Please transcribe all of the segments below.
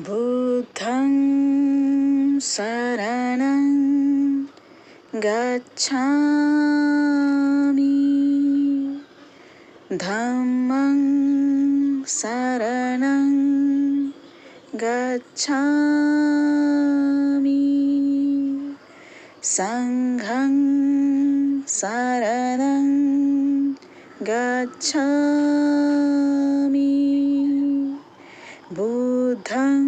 बुद्धं शरणं गच्छामि धम्मं शरणं गच्छामि संघं शरणं गच्छामि बुद्धं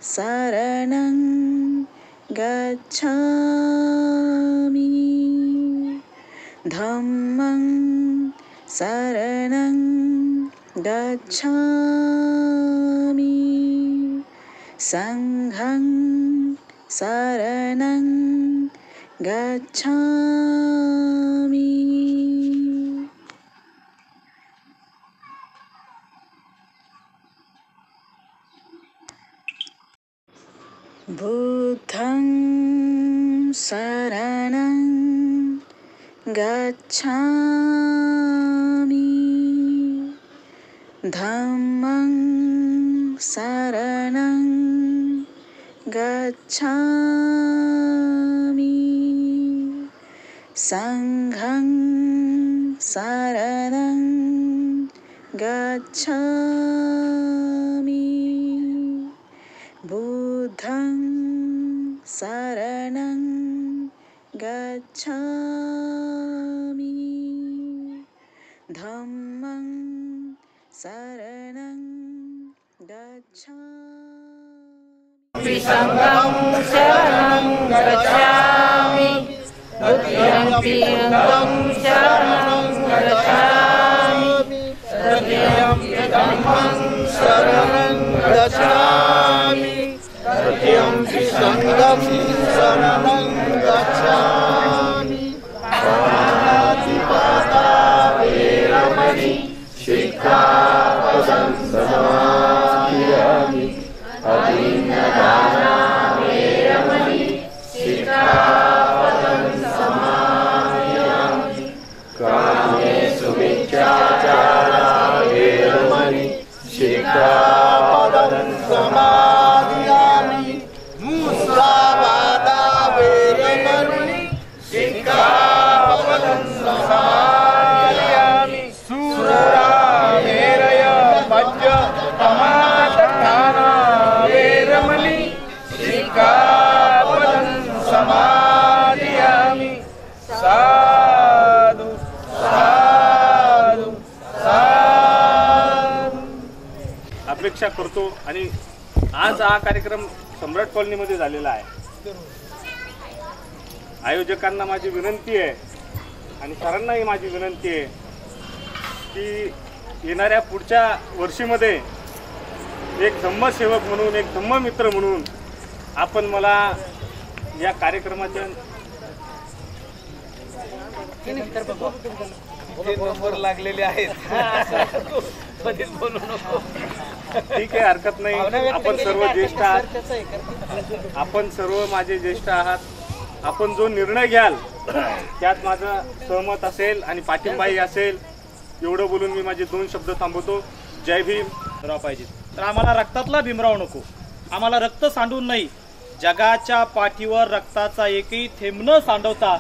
शरणं गच्छामि धम्मं शरणं गच्छामि संघं शरणं गच्छामि. बुद्धं शरणं गच्छामि धम्मं शरणं गच्छामि संघं शरणं गच्छामि बुद्धं शरणं गच्छामि धम्मं शरणं गच्छामि संघं शरणं गच्छामि तृतीयंपि अंगं शरणं गच्छामि तृतीयंपि धम्मं शरणं गच्छामि तृतीयंपि संघं शरणं गच्छामि पाणातिपाता वेरमणि शिक्षापदं समाधियामि अभिन्नदाना वेरमणि शिक्षापदं समाधियामि कामेषु मिथ्याचारा वेरमणि शिक्षापदं समाधियामि मुसावादा वेरमणि शिक्षापदं समाधियामि सूरा मेरय मज्ज तमातखाना वेरमणि शिक्षापदं समाधियामि साधु साधु साधु. अपेक्षा करतो आणि आज हा कार्यक्रम सम्राट कॉलनीमध्ये झालेला आहे. आयोजकांना माझी विनंती आहे आणि सरांनाही माझी विनंती आहे की येणाऱ्या पुढच्या वर्षीमध्ये एक धम्मसेवक म्हणून एक धम्ममित्र म्हणून आपण मला या कार्यक्रमाच्या नंबर लागलेले आहेत. कधीच बोलू नको. ठीक आहे, हरकत नाही. आपण सर्व ज्येष्ठ आहात, आपण सर्व माझे ज्येष्ठ आहात. आपण जो निर्णय घ्याल त्यात माझं सहमत असेल आणि पाठिंबाही असेल. एवढं बोलून मी माझे 2 शब्द थांबवतो. जय भीम. राव पाहिजे तर आम्हाला रक्तातला भीमराव नको. आम्हाला रक्त सांडून नाही, जगाच्या पाठीवर रक्ताचा एकही थेंब न सांडवता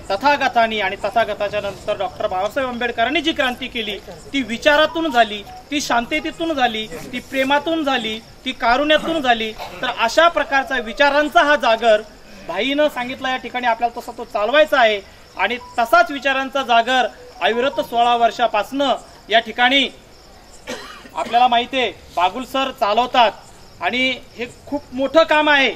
तथागतांनी आणि तथागताच्या नंतर डॉक्टर बाबासाहेब आंबेडकरांनी जी क्रांती केली ती विचारातून झाली, ती शांततेतून झाली, ती प्रेमातून झाली, ती कारुण्यातून झाली. तर अशा प्रकारचा विचारांचा हा जागर भाईनं सांगितलं या ठिकाणी आपल्याला तसा तो चालवायचा आहे. आणि तसाच विचारांचा जागर अविरत 16 वर्षापासनं या ठिकाणी आपल्याला माहिती आहे बागुल सर चालवतात आणि हे खूप मोठं काम आहे.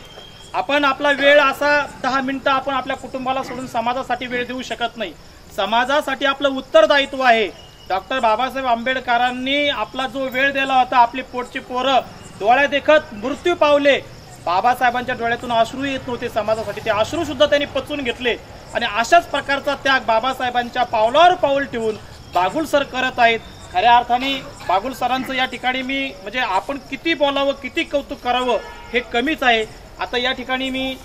आपण आपला वेळ असा 10 मिनिटं आपण आपल्या कुटुंबाला सोडून समाजासाठी वेळ देऊ शकत नाही. समाजासाठी आपलं उत्तरदायित्व आहे. डॉक्टर बाबासाहेब आंबेडकरांनी आपला जो वेळ दिला होता, आपली पोटची पोरं डोळ्या देखत मृत्यू पावले, बाबासाहेबांच्या डोळ्यातून अश्रू येत नव्हते समाजासाठी, ते अश्रू सुद्धा त्यांनी पचवून घेतले. आणि अशाच प्रकारचा त्याग बाबासाहेबांच्या पावलावर पाऊल ठेवून बागुल सर करत आहेत. खऱ्या अर्थाने बागुल सरांचं या ठिकाणी मी म्हणजे आपण किती बोलावं, किती कौतुक करावं हे कमीच आहे. आता या ठिकाणी मी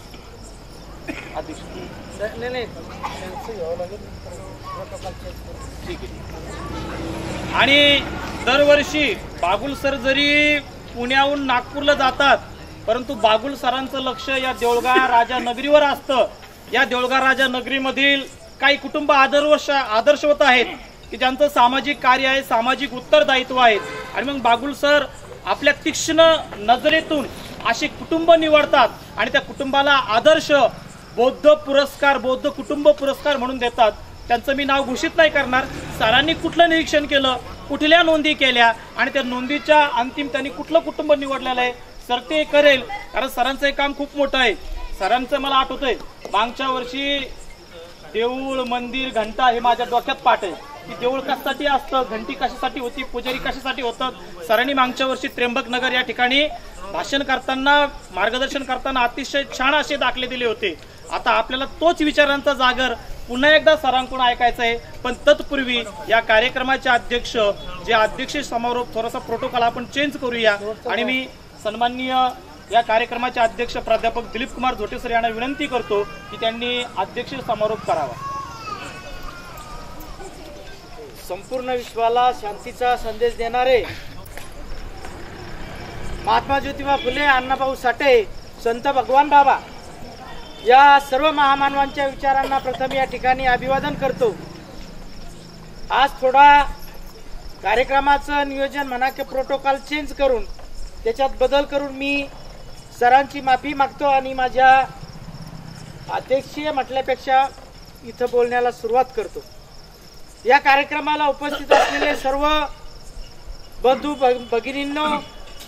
आणि दरवर्षी बागुल सर जरी पुण्याहून नागपूरला जातात, परंतु बागुल सरांचं लक्ष या देऊळगाव राजा नगरीवर असतं. या देऊळगाव राजा नगरीमधील काही कुटुंब आदर्शवत आहेत की ज्यांचं सामाजिक कार्य आहे, सामाजिक उत्तरदायित्व आहे. आणि मग बागुल सर आपल्या तीक्ष्ण नजरेतून असे कुटुंब निवडतात आणि त्या कुटुंबाला आदर्श बौद्ध कुटुंब पुरस्कार म्हणून देतात. त्यांचं मी नाव घोषित नाही करणार. सरांनी कुठलं निरीक्षण केलं, कुठल्या नोंदी केल्या आणि त्या नोंदीच्या अंतिम त्यांनी कुठलं कुटुंब निवडलेलं आहे सर ते करेल, कारण सरांचं काम खूप मोठं आहे. सरांचं मला आठवतंय मागच्या वर्षी देऊळ, मंदिर, घंटा हे माझ्या डोक्यात पाठ आहे की देऊळ कशासाठी असतं, घंटी कशासाठी होती, पुजारी कशासाठी होतात. सरांनी मागच्या वर्षी त्र्यंबकनगर या ठिकाणी भाषण करताना, मार्गदर्शन करताना अतिशय छान असे दाखले दिले होते. आता आपल्याला तोच विचारांचा जागर पुन्हा एकदा सरांकडून ऐकायचा आहे. पण तत्पूर्वी या कार्यक्रमाचे अध्यक्ष, जे अध्यक्ष समारोप थोडासा प्रोटोकॉल आपण चेंज करूया आणि मी सन्माननीय या कार्यक्रमाचे अध्यक्ष प्राध्यापक दिलीप कुमार झोटे सर यांना विनंती करतो की त्यांनी अध्यक्ष समारोप करावा. संपूर्ण विश्वाला शांतीचा संदेश देणारे महात्मा ज्योतिबा फुले, अण्णाभाऊ साठे, संत भगवान बाबा या सर्व महामानवांच्या विचारांना प्रथम या ठिकाणी अभिवादन करतो. आज थोडा कार्यक्रमाचं नियोजन म्हणा की प्रोटोकॉल चेंज करून त्याच्यात बदल करून मी सरांची माफी मागतो आणि माझ्या अध्यक्षीय म्हटल्यापेक्षा इथं बोलण्याला सुरुवात करतो. या कार्यक्रमाला उपस्थित असलेले सर्व बंधू भगिनींनो,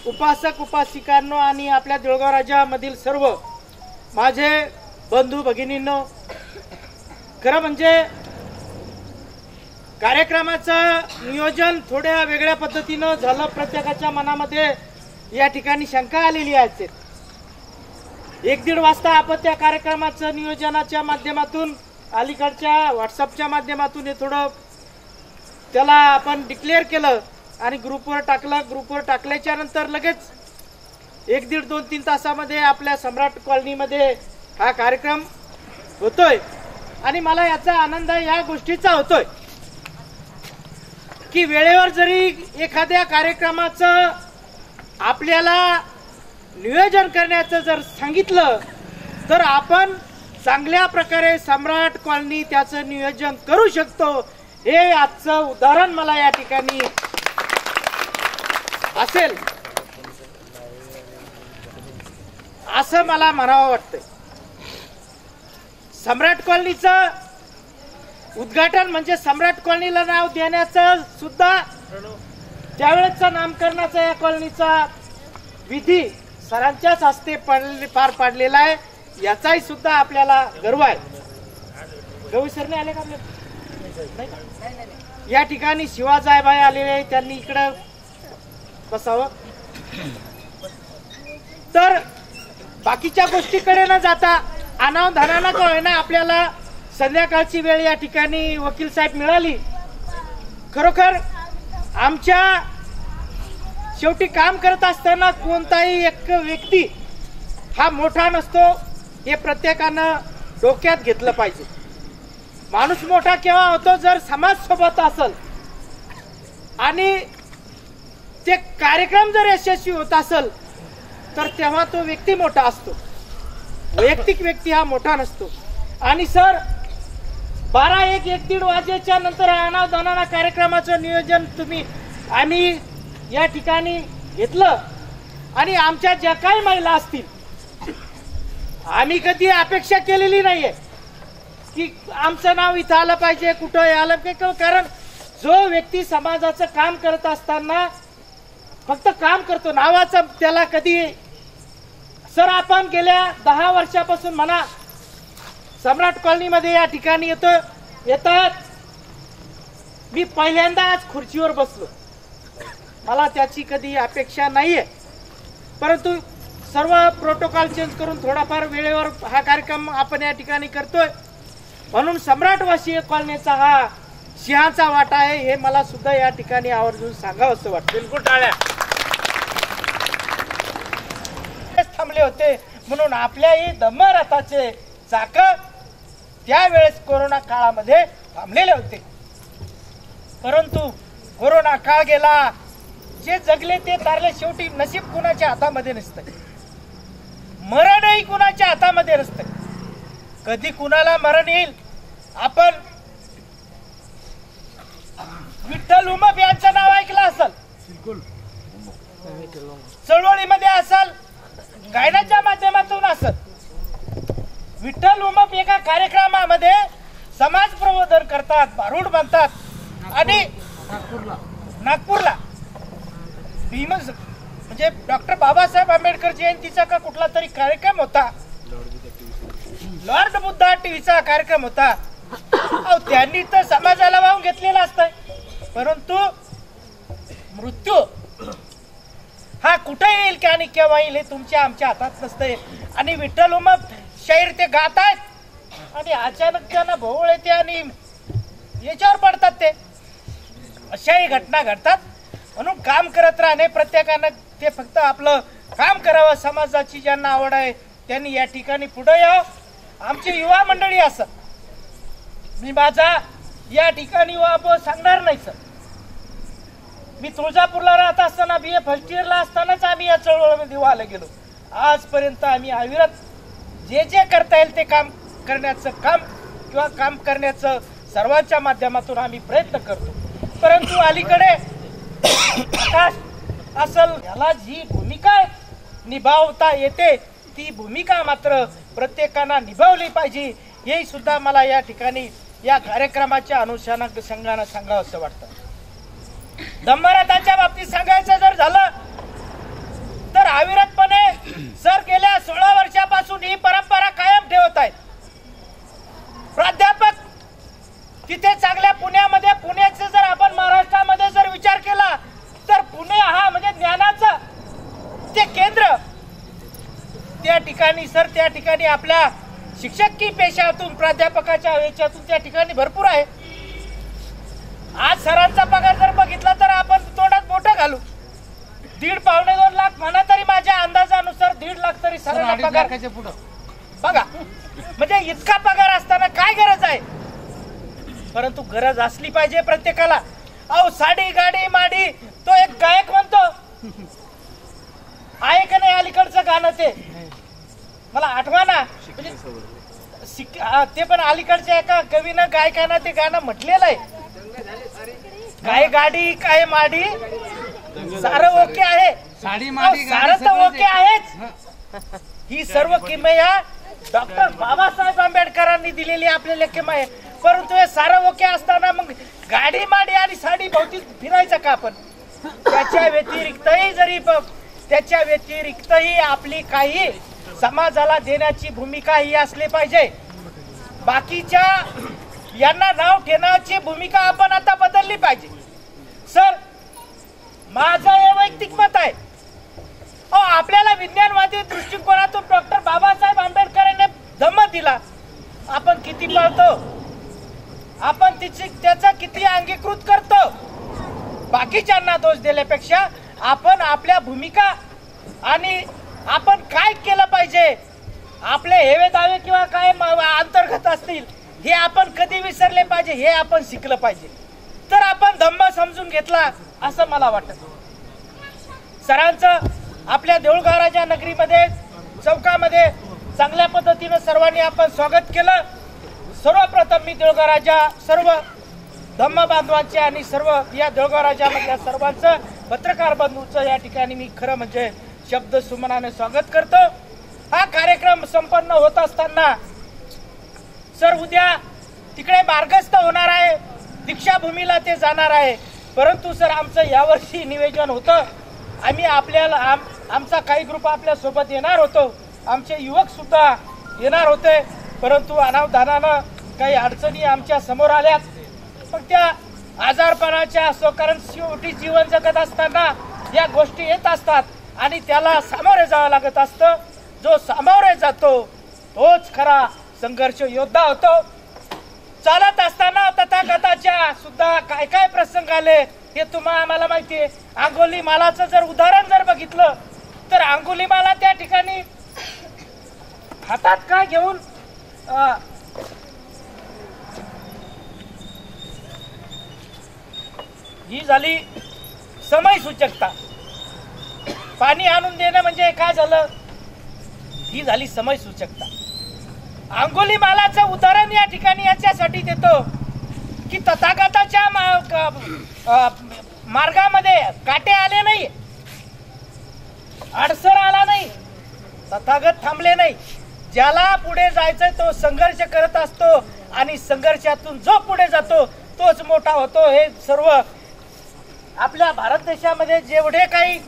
उपासक उपासिकांनो आणि आपल्या देऊळगाव राजामधील सर्व माझे बंधू भगिनींनो, खरं म्हणजे कार्यक्रमाचं नियोजन थोड्या वेगळ्या पद्धतीनं झालं. प्रत्येकाच्या मनामध्ये या ठिकाणी शंका आलेली आहे. 1-1.5 वाजता आपण त्या कार्यक्रमाचं नियोजनाच्या माध्यमातून, अलीकडच्या व्हॉट्सअपच्या माध्यमातून हे थोडं त्याला आपण डिक्लेअर केलं आणि ग्रुपवर टाकलं. ग्रुपवर टाकल्याच्या नंतर लगेच 1-1.5, 2-3 तासामध्ये आपल्या सम्राट कॉलनीमध्ये हा कार्यक्रम होतोय. आणि मला याचा आनंद या गोष्टीचा होतोय की वेळेवर जरी एखाद्या कार्यक्रमाचं आपल्याला नियोजन करण्याचं जर सांगितलं तर आपण चांगल्या प्रकारे सम्राट कॉलनी त्याचं नियोजन करू शकतो. हे आजचं उदाहरण मला या ठिकाणी असेल असं मला म्हणावं वाटतंय. सम्राट कॉलनीचं उद्घाटन म्हणजे सम्राट कॉलनीला नाव देण्याचं सुद्धा त्यावेळेचा नामकरणाचा या कॉलनीचा विधी सरांच्याच हस्ते पार पाडलेला आहे. याचाही सुद्धा आपल्याला गर्व आहे. गवई सरने आले का आपल्या? या ठिकाणी शिवाजायबाई आलेले, त्यांनी इकडं बसावं. तर बाकीच्या गोष्टीकडे न जाता अनावधानानं का होईना आपल्याला संध्याकाळची वेळ या ठिकाणी वकील साहेब मिळाली. खरोखर आमच्या शेवटी काम करत असताना कोणताही एक व्यक्ती हा मोठा नसतो हे प्रत्येकानं डोक्यात घेतलं पाहिजे. माणूस मोठा केव्हा होतो जर समाज सोबत असेल आणि ते कार्यक्रम जर यशस्वी होत असेल तर तेव्हा तो व्यक्ती मोठा असतो. वैयक्तिक व्यक्ती हा मोठा नसतो. आणि सर 12-1-1-1.5 वाजेच्या नंतर अनावधानानं कार्यक्रमाचं नियोजन तुम्ही आणि या ठिकाणी घेतलं. आणि आमच्या ज्या काही महिला असतील, आम्ही कधी अपेक्षा केलेली नाहीये की आमचं नाव इथं आलं पाहिजे, कुठं आलं पाहिजे. कारण जो व्यक्ती समाजाचं काम करत असताना फक्त काम करतो, नावाचं त्याला कधी. सर आपण गेल्या 10 वर्षापासून म्हणा सम्राट कॉलनीमध्ये या ठिकाणी येतात. मी पहिल्यांदा आज खुर्चीवर बसलो. मला त्याची कधी अपेक्षा नाहीये, परंतु सर्व प्रोटोकॉल चेंज करून थोडाफार वेळेवर हा कार्यक्रम आपण या ठिकाणी करतोय. म्हणून सम्राटवासी कॉलनीचा हा सिंहाचा वाटा आहे हे मला सुद्धा या ठिकाणी आवर्जून सांगावं असं वाटतं. बिलकुल टाळ्या. थांबले होते म्हणून आपल्याही धम्मरथाचे चाक त्यावेळेस कोरोना काळामध्ये थांबलेले होते. परंतु कोरोना काळ गेला, जे जगले ते तारले. शेवटी नशीब कुणाच्या हातामध्ये नसतं, मरणही कुणाच्या हातामध्ये नसतं. कधी कुणाला मरण येईल. आपण विठ्ठल उमप यांचं नाव ऐकलं असेल, चळवळीमध्ये असाल, गायनाच्या माध्यमातून असेल. विठ्ठल उमप एका कार्यक्रमामध्ये समाज प्रबोधन करतात, भारूड बांधतात आणि नागपूरला भीम म्हणजे डॉक्टर बाबासाहेब आंबेडकर जयंतीचा का कुठला तरी कार्यक्रम होता, लॉर्ड बुद्धा टीव्हीचा कार्यक्रम होता. त्यांनी तर समाजाला वाहून घेतलेला असतंय, परंतु मृत्यू हा कुठे येईल की आणि केव्हा येईल हे तुमच्या आमच्या हातात नसतंय. आणि विठ्ठल उमप शाहीर ते गात आहेत आणि अचानक त्यांना भोवळ येते आणि याच्यावर पडतात. ते अशाही घटना घडतात. म्हणून काम करत राहणे प्रत्येकानं, ते फक्त आपलं काम करावं. समाजाची ज्यांना आवड आहे त्यांनी या ठिकाणी पुढे यावं. आमची युवा मंडळी असं, मी माझा या ठिकाणी युवा सांगणार नाही सर. मी तुळजापूरला राहत असताना BA फर्स्ट इयरला असतानाच आम्ही या चळवळीमध्ये व्हायला गेलो. आजपर्यंत आम्ही अविरत जे जे करता येईल ते काम करण्याचं काम करण्याचं सर्वांच्या माध्यमातून आम्ही प्रयत्न करतो. परंतु अलीकडे आकाश असल याला जी भूमिका निभावता येते ती भूमिका मात्र प्रत्येकानं निभावली पाहिजे. हे सुद्धा मला या ठिकाणी या कार्यक्रमाच्या अनुषंगानं सांगावं असं वाटतं. धम्मरथाच्या बाबतीत सांगायचं जर झालं तर अविरतपणे सर गेल्या 16 वर्षापासून ही परंपरा कायम ठेवत आहेत. प्राध्यापक तिथे चांगल्या पुण्यामध्ये, पुण्याचे जर आपण महाराष्ट्रामध्ये जर विचार केला तर पुणे हा म्हणजे ज्ञानाचं ते केंद्र. त्या ठिकाणी सर, त्या ठिकाणी आपल्या शिक्षकी पेशातून, प्राध्यापकाच्या याच्यातून त्या ठिकाणी भरपूर आहे. आज सरांचा पगार जर बघितला तर आपण तोंडात बोटं घालू. 1.5-2 लाख म्हणा तरी माझ्या अंदाजानुसार 1.5 लाख तरी सरांना पगार बघा. म्हणजे इतका पगार असताना काय गरज आहे. परंतु गरज असली पाहिजे प्रत्येकाला. अहो साडी गाडी माडी तो एक गायक म्हणतो आहे का नाही, अलीकडचं गाणं ते मला आठवा ना, ते पण अलीकडच्या एका कवीनं गायकानं ते गाणं म्हटलेलं आहे. काय गाडी काय माडी सारं ओके आहे, सारं तर ओके आहेच. ही सर्व किमया डॉक्टर बाबासाहेब आंबेडकरांनी दिलेली आपल्याला किमया आहे. परंतु हे सारं ओके असताना मग गाडी माडी आणि साडी भोवती फिरायचं का आपण. त्याच्या व्यतिरिक्तही आपली काही समाजाला देण्याची भूमिका ही असली पाहिजे. बाकीच्या यांना नाव ठेवण्याची भूमिका आपण आता बदलली पाहिजे. सर माझं हे वैयक्तिक मत आहे. आपल्याला विज्ञानवादी दृष्टिकोनातून डॉक्टर बाबासाहेब आंबेडकरांनी धम्म दिला. आपण किती पाळतो, आपण त्याचा किती अंगीकृत करतो. बाकीच्यांना दोष दिल्यापेक्षा आपण आपल्या भूमिका आणि आपण काय केलं पाहिजे, आपले हेवे दावे किंवा काय अंतर्गत असतील हे आपण कधी विसरले पाहिजे, हे आपण शिकलं पाहिजे. तर आपण धम्म समजून घेतला असं मला वाटतं. सरांचं आपल्या देऊळगावराजा नगरीमध्ये चौकामध्ये चांगल्या पद्धतीने सर्वांनी आपण स्वागत केलं. सर्वप्रथम मी देऊळगावराजा सर्व धम्म बांधवांचे आणि सर्व या देऊळगावराजामधल्या सर्वांचं पत्रकार बंधूंचं या ठिकाणी मी खरं म्हणजे शब्द सुमनाने स्वागत करतो. हा कार्यक्रम संपन्न होत असताना सर उद्या तिकडे मार्गस्थ होणार आहे, दीक्षाभूमीला ते जाणार आहे. परंतु सर आमचं यावर्षी नियोजन होतं, आम्ही आपल्याला आमचा काही ग्रुप आपल्या सोबत येणार होतो, आमचे युवक सुद्धा येणार होते. परंतु अनावधानानं काही अडचणी आमच्या समोर आल्यात. मग त्या आजारपणाच्या असो, कारण शेवटी जीवन जगत असताना या गोष्टी येत असतात आणि त्याला सामोरे जावं लागत असतं. जो सामोरे जातो तोच खरा संघर्ष योद्धा होतो. चालत असताना तथागताच्या सुद्धा काय काय प्रसंग आले हे तुम्हाला आम्हाला माहिती आहे. अंगुलीमालाचं जर उदाहरण जर बघितलं तर अंगुलीमाला त्या ठिकाणी हातात काय घेऊन ही झाली समय सूचकता. पाणी आणून देणं म्हणजे काय झालं, ही झाली समय सूचकता. अंगुलीमालाचं उदाहरण या ठिकाणी याच्यासाठी देतो की तथागताच्या मार्गामध्ये काटे आले नाही, अडसर आला नाही, तथागत थांबले नाही. ज्याला पुढे जायचंय तो संघर्ष करत असतो आणि संघर्षातून जो पुढे जातो तोच मोठा होतो. हे सर्व आपल्या भारत देशामध्ये जेवढे काही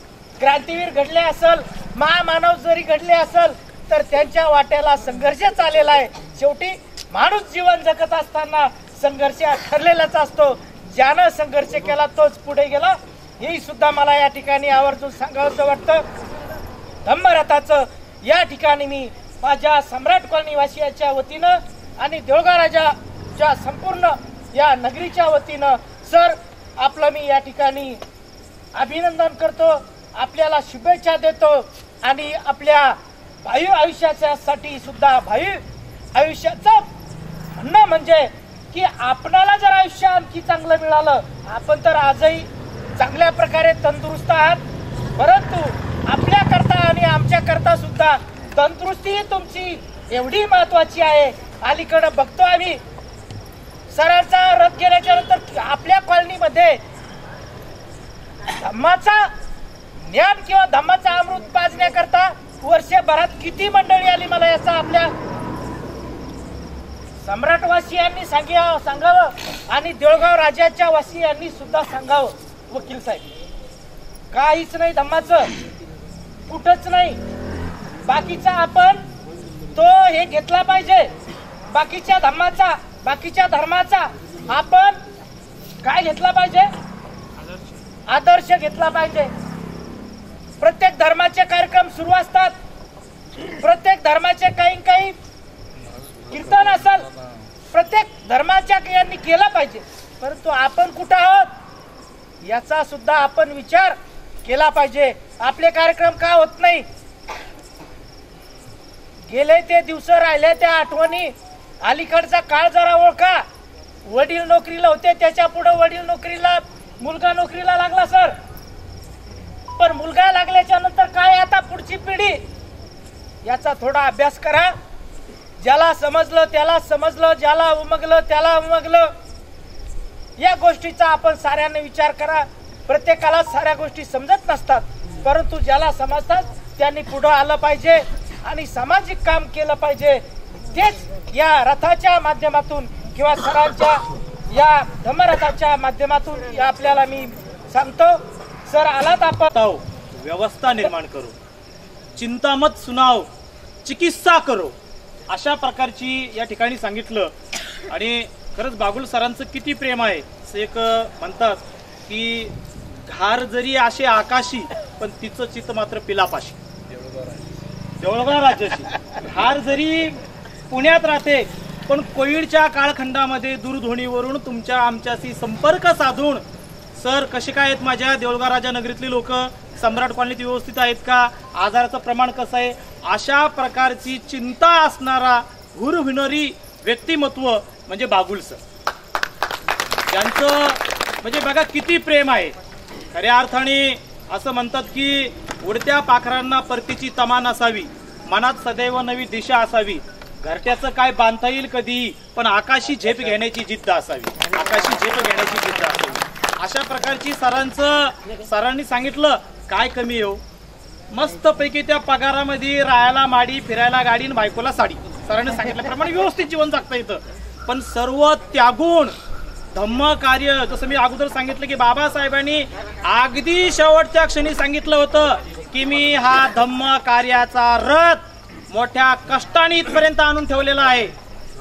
क्रांतीवीर घडले असेल, महामानव जरी घडले असेल तर त्यांच्या वाट्याला संघर्ष आलेला आहे. शेवटी माणूस जीवन जगत असताना संघर्ष ठरलेलाच असतो. ज्यानं संघर्ष केला तोच पुढे गेला. हे सुद्धा मला या ठिकाणी आवर्जून सांगावंसं वाटतं. धम्मरथाचं या ठिकाणी मी माझ्या सम्राट कॉलनी वासियाच्या वतीनं आणि देऊळगाव राजाच्या संपूर्ण या नगरीच्या वतीनं सर आपलं मी या ठिकाणी अभिनंदन करतो, आपल्याला शुभेच्छा देतो आणि आपल्या भावी आयुष्यासाठी सुद्धा भावी आयुष्याचं म्हणणं म्हणजे की आपणाला जर आयुष्य आणखी चांगलं मिळालं, आपण तर आजही चांगल्या प्रकारे तंदुरुस्त आहात, परंतु आपल्या करता आणि आमच्या करता सुद्धा तंदुरुस्ती तुमची एवढी महत्वाची आहे. अलीकडे बघतो आम्ही सरांचा रथ गेल्याच्या नंतर आपल्या कॉलनीमध्ये धम्माचा ज्ञान किंवा धम्माचा अमृत पाजण्याकरता वर्षभरात किती मंडळी आली मला याचा आपल्या सम्राटवासियांनी सांगावं आणि देऊळगाव राजाच्या वासियांनी सुद्धा सांगावं. वकील साहेब, काहीच नाही धम्माचं, कुठंच नाही. बाकीचा आपण तो हे घेतला पाहिजे, बाकीच्या धम्माचा, बाकीच्या धर्माचा आपण काय घेतला पाहिजे, आदर्श घेतला पाहिजे. प्रत्येक धर्माचे कार्यक्रम सुरू असतात, प्रत्येक धर्माचे काही कीर्तन असेल, प्रत्येक धर्माच्या यांनी केला पाहिजे, परंतु आपण कुठं आहोत याचा सुद्धा आपण विचार केला पाहिजे. आपले कार्यक्रम का होत नाही, गेले ते दिवस, राहिले त्या आठवणी. अलीकडचा काळ जरा ओळखा. वडील नोकरीला होते, त्याच्या पुढे वडील नोकरीला, मुलगा नोकरीला लागला सर, पण मुलगा लागल्याच्या नंतर काय आता पुढची पिढी याचा थोडा अभ्यास करा. ज्याला समजलं त्याला समजलं, ज्याला उमगलं त्याला उमगलं. या गोष्टीचा आपण साऱ्यांनी विचार करा. प्रत्येकाला साऱ्या गोष्टी समजत नसतात, परंतु ज्याला समजतात त्यांनी पुढे आलं पाहिजे आणि सामाजिक काम केलं पाहिजे. तेच या रथाच्या माध्यमातून किंवा सरांच्या या धम्मरथाच्या माध्यमातून आपल्याला मी सांगतो. सर आलात आपण, व्यवस्था निर्माण करो, चिंता मत सुनाव, चिकित्सा करो, अशा प्रकारची या ठिकाणी सांगितलं. आणि खरंच बागुल सरांचं किती प्रेम आहे. एक म्हणतात की घार जरी असे आकाशी पण तिचं चित्त मात्र पिलापाशी. देऊळगाव राजाची घार जरी पुण्यात राहते पण कोविडच्या काळखंडामध्ये दूरध्वनीवरून तुमच्या आमच्याशी संपर्क साधून सर कसे काय आहेत माझ्या देऊळगाव राजा नगरीतली लोक, सम्राट कॉलनीत व्यवस्थित आहेत का, आजाराचं प्रमाण कसं आहे, अशा प्रकारची चिंता असणारा हुरहुरणारी व्यक्तिमत्व म्हणजे बागुल सर. त्यांचं म्हणजे बघा किती प्रेम आहे. खऱ्या अर्थाने असं म्हणतात की उडत्या पाखरांना परतीची तमान असावी, मनात सदैव नवी दिशा असावी, घरट्याचं काय बांधता येईल कधी पण आकाशी झेप घेण्याची जिद्द असावी, आकाशी झेप घेण्याची जिद्द असावी. अशा प्रकारची सरांनी सांगितलं काय कमी येऊ, मस्त पैकी त्या पगारामध्ये राहायला माडी, फिरायला गाडी आणि बायकोला साडी. सरांनी सांगितल्याप्रमाणे व्यवस्थित जीवन जगता येतं. पण सर्व त्यागून धम्म कार्य, जसं मी अगोदर सांगितलं की बाबासाहेबांनी अगदी शेवटच्या क्षणी सांगितलं होतं की मी हा धम्म कार्याचा रथ मोठ्या कष्टाने इथपर्यंत आणून ठेवलेला आहे.